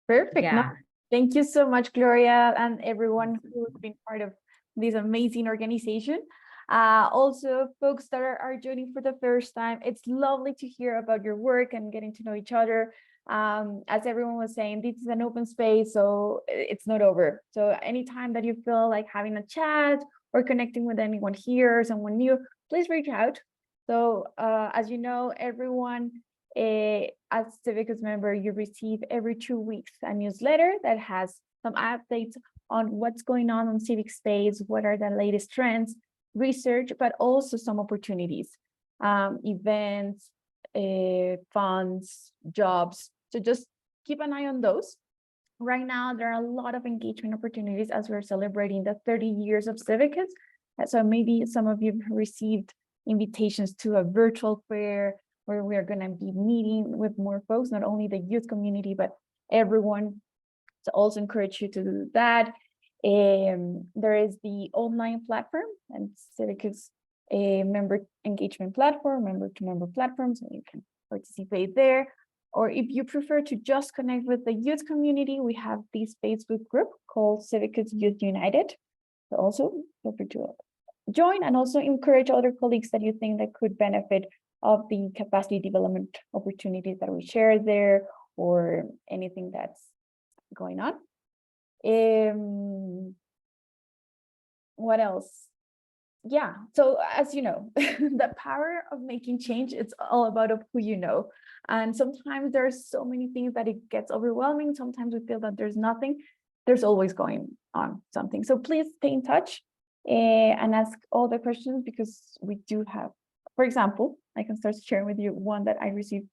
Perfect. Yeah. No, thank you so much, Gloria, and everyone who's been part of this amazing organization. Also, folks that are joining for the first time, it's lovely to hear about your work and getting to know each other. As everyone was saying, this is an open space, so it's not over. So anytime that you feel like having a chat or connecting with anyone here, someone new, please reach out. So as you know, everyone as CIVICUS member, you receive every 2 weeks a newsletter that has some updates on what's going on civic space, what are the latest trends, research, but also some opportunities, events, funds, jobs. So just keep an eye on those. Right now, there are a lot of engagement opportunities as we're celebrating the 30 years of CIVICUS. So maybe some of you have received invitations to a virtual fair where we are going to be meeting with more folks, not only the youth community, but everyone. So also encourage you to do that. There is the online platform and CIVICUS a member engagement platform, member-to-member platform, so you can participate there. Or if you prefer to just connect with the youth community, we have this Facebook group called CIVICUS Youth United. So also feel free to join and also encourage other colleagues that you think that could benefit of the capacity development opportunities that we share there, or anything that's going on. What else? Yeah, so as you know, the power of making change, it's all about who you know. And sometimes there's so many things that it gets overwhelming. Sometimes we feel that there's nothing. There's always going on something. So please stay in touch and ask all the questions, because we do have, for example, I can start sharing with you one that I received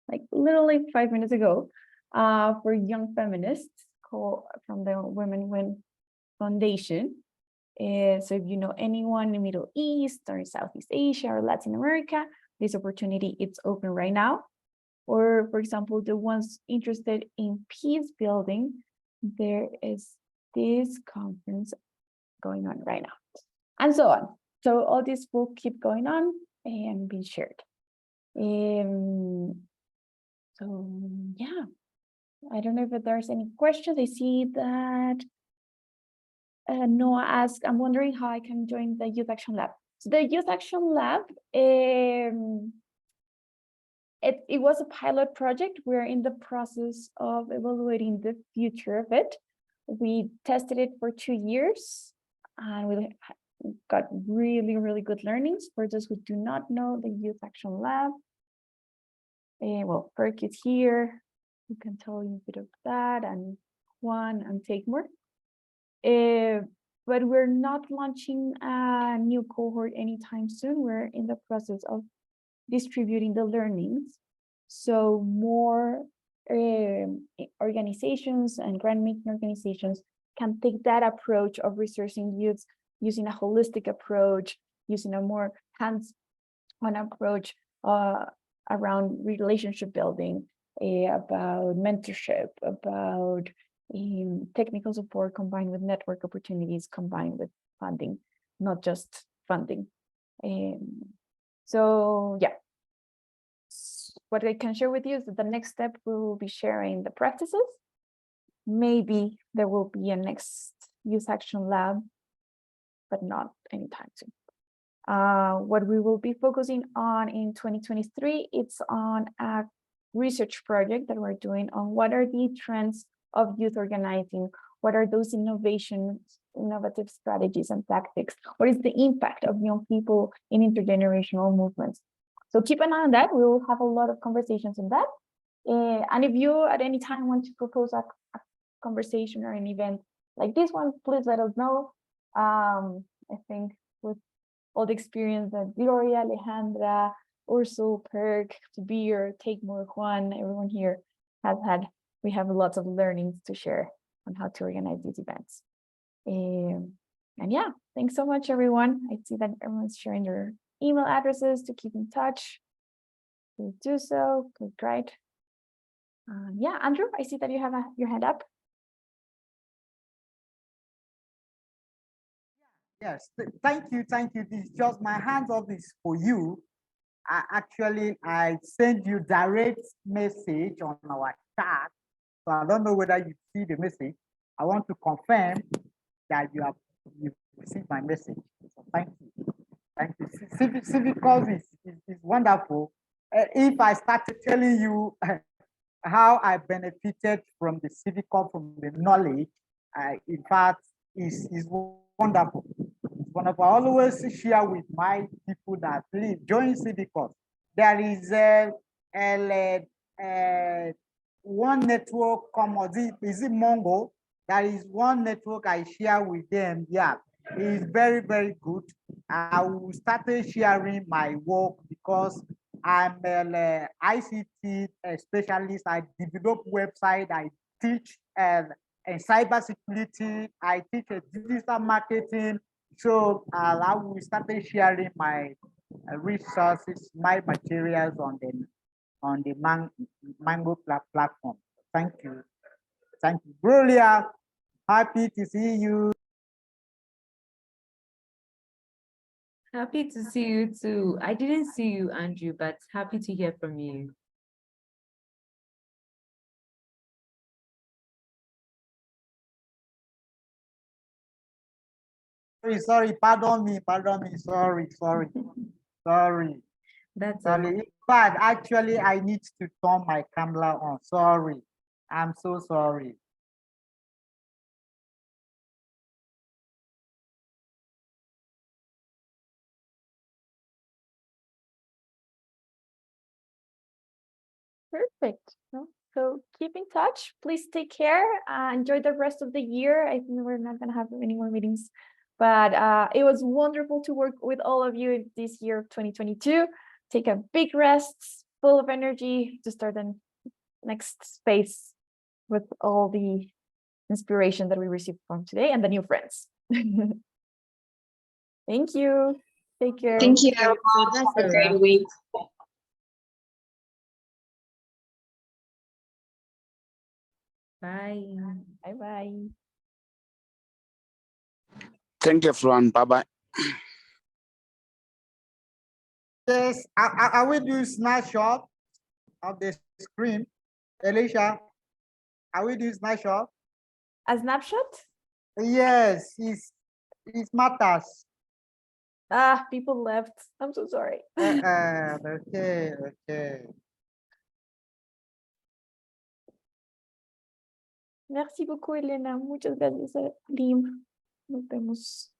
like literally 5 minutes ago for young feminists from the Women Win Foundation. So if you know anyone in the Middle East or Southeast Asia or Latin America, this opportunity it's open right now. Or for example, the ones interested in peace building, there is this conference going on right now, and so on. So all this will keep going on and be shared. So yeah, I don't know if there's any questions. I see that Noah asked, I'm wondering how I can join the Youth Action Lab. So the Youth Action Lab, it was a pilot project. We're in the process of evaluating the future of it. We tested it for 2 years and we got really, really good learnings. For those who do not know the Youth Action Lab, well, Perk is here. We can tell you a bit of that, and Juan and take more. But we're not launching a new cohort anytime soon. We're in the process of distributing the learnings, so more organizations and grant-making organizations can take that approach of resourcing youths using a holistic approach, using a more hands-on approach around relationship building about mentorship, about technical support combined with network opportunities, combined with funding, not just funding. So yeah, what I can share with you is that the next step we will be sharing the practices. Maybe there will be a next youth action lab, but not anytime soon. What we will be focusing on in 2023, it's on a research project that we're doing on what are the trends of youth organizing, what are those innovative strategies and tactics, what is the impact of young people in intergenerational movements. So keep an eye on that. We will have a lot of conversations on that. And if you at any time want to propose a conversation or an event like this one, please let us know. I think with all the experience that Gloria, Alejandra, Ursul, Perk, Kabir, Take-More, Juan, everyone here has had, we have lots of learnings to share on how to organize these events. And yeah, thanks so much, everyone. I see that everyone's sharing their email addresses to keep in touch. Please do so. Great. Yeah, Andrew, I see that you have your hand up. Yes, thank you. This is just my hands up is for you. I sent you direct message on our chat, so I don't know whether you see the message. I want to confirm that you received my message. So thank you. CIVICUS is wonderful. If I started telling you how I benefited from the CIVICUS, from the knowledge, in fact, is wonderful. It's wonderful. I always share with my people that please join CIVICUS. There is one network, is it Mongo? There is one network I share with them. Yeah, it's very, very good. I will start sharing my work because I'm an ICT specialist. I develop website. I teach and cybersecurity. I teach digital marketing. So I will start sharing my resources, my materials on the Mango platform. Thank you. Thank you, Gloria. Happy to see you. Happy to see you too. I didn't see you, Andrew, but happy to hear from you. Sorry, pardon me, sorry. That's sorry. In fact, actually, I need to turn my camera on. Sorry, I'm so sorry. Perfect. So keep in touch. Please take care. Enjoy the rest of the year. I think we're not going to have any more meetings, but it was wonderful to work with all of you this year of 2022. Take a big rest, full of energy to start the next space with all the inspiration that we received from today and the new friends. Thank you. Take care. Thank you. Have a great week. Bye. Bye. Thank you, everyone. Bye-bye. Yes, I will do snapshot of the screen. Alicia, I will do snapshot. A snapshot? Yes, it matters. People left. I'm so sorry. Okay. Merci beaucoup, Elena. Muchas gracias, Lim. Nos vemos.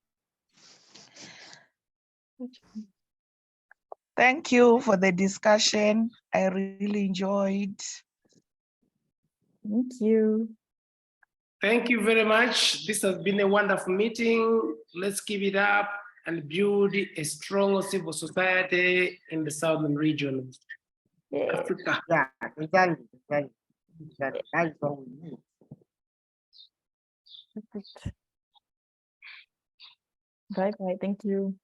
Thank you for the discussion. I really enjoyed. Thank you. Thank you very much. This has been a wonderful meeting. Let's keep it up and build a strong civil society in the southern region of Africa. Yeah, exactly. That is what we need. Bye. Thank you.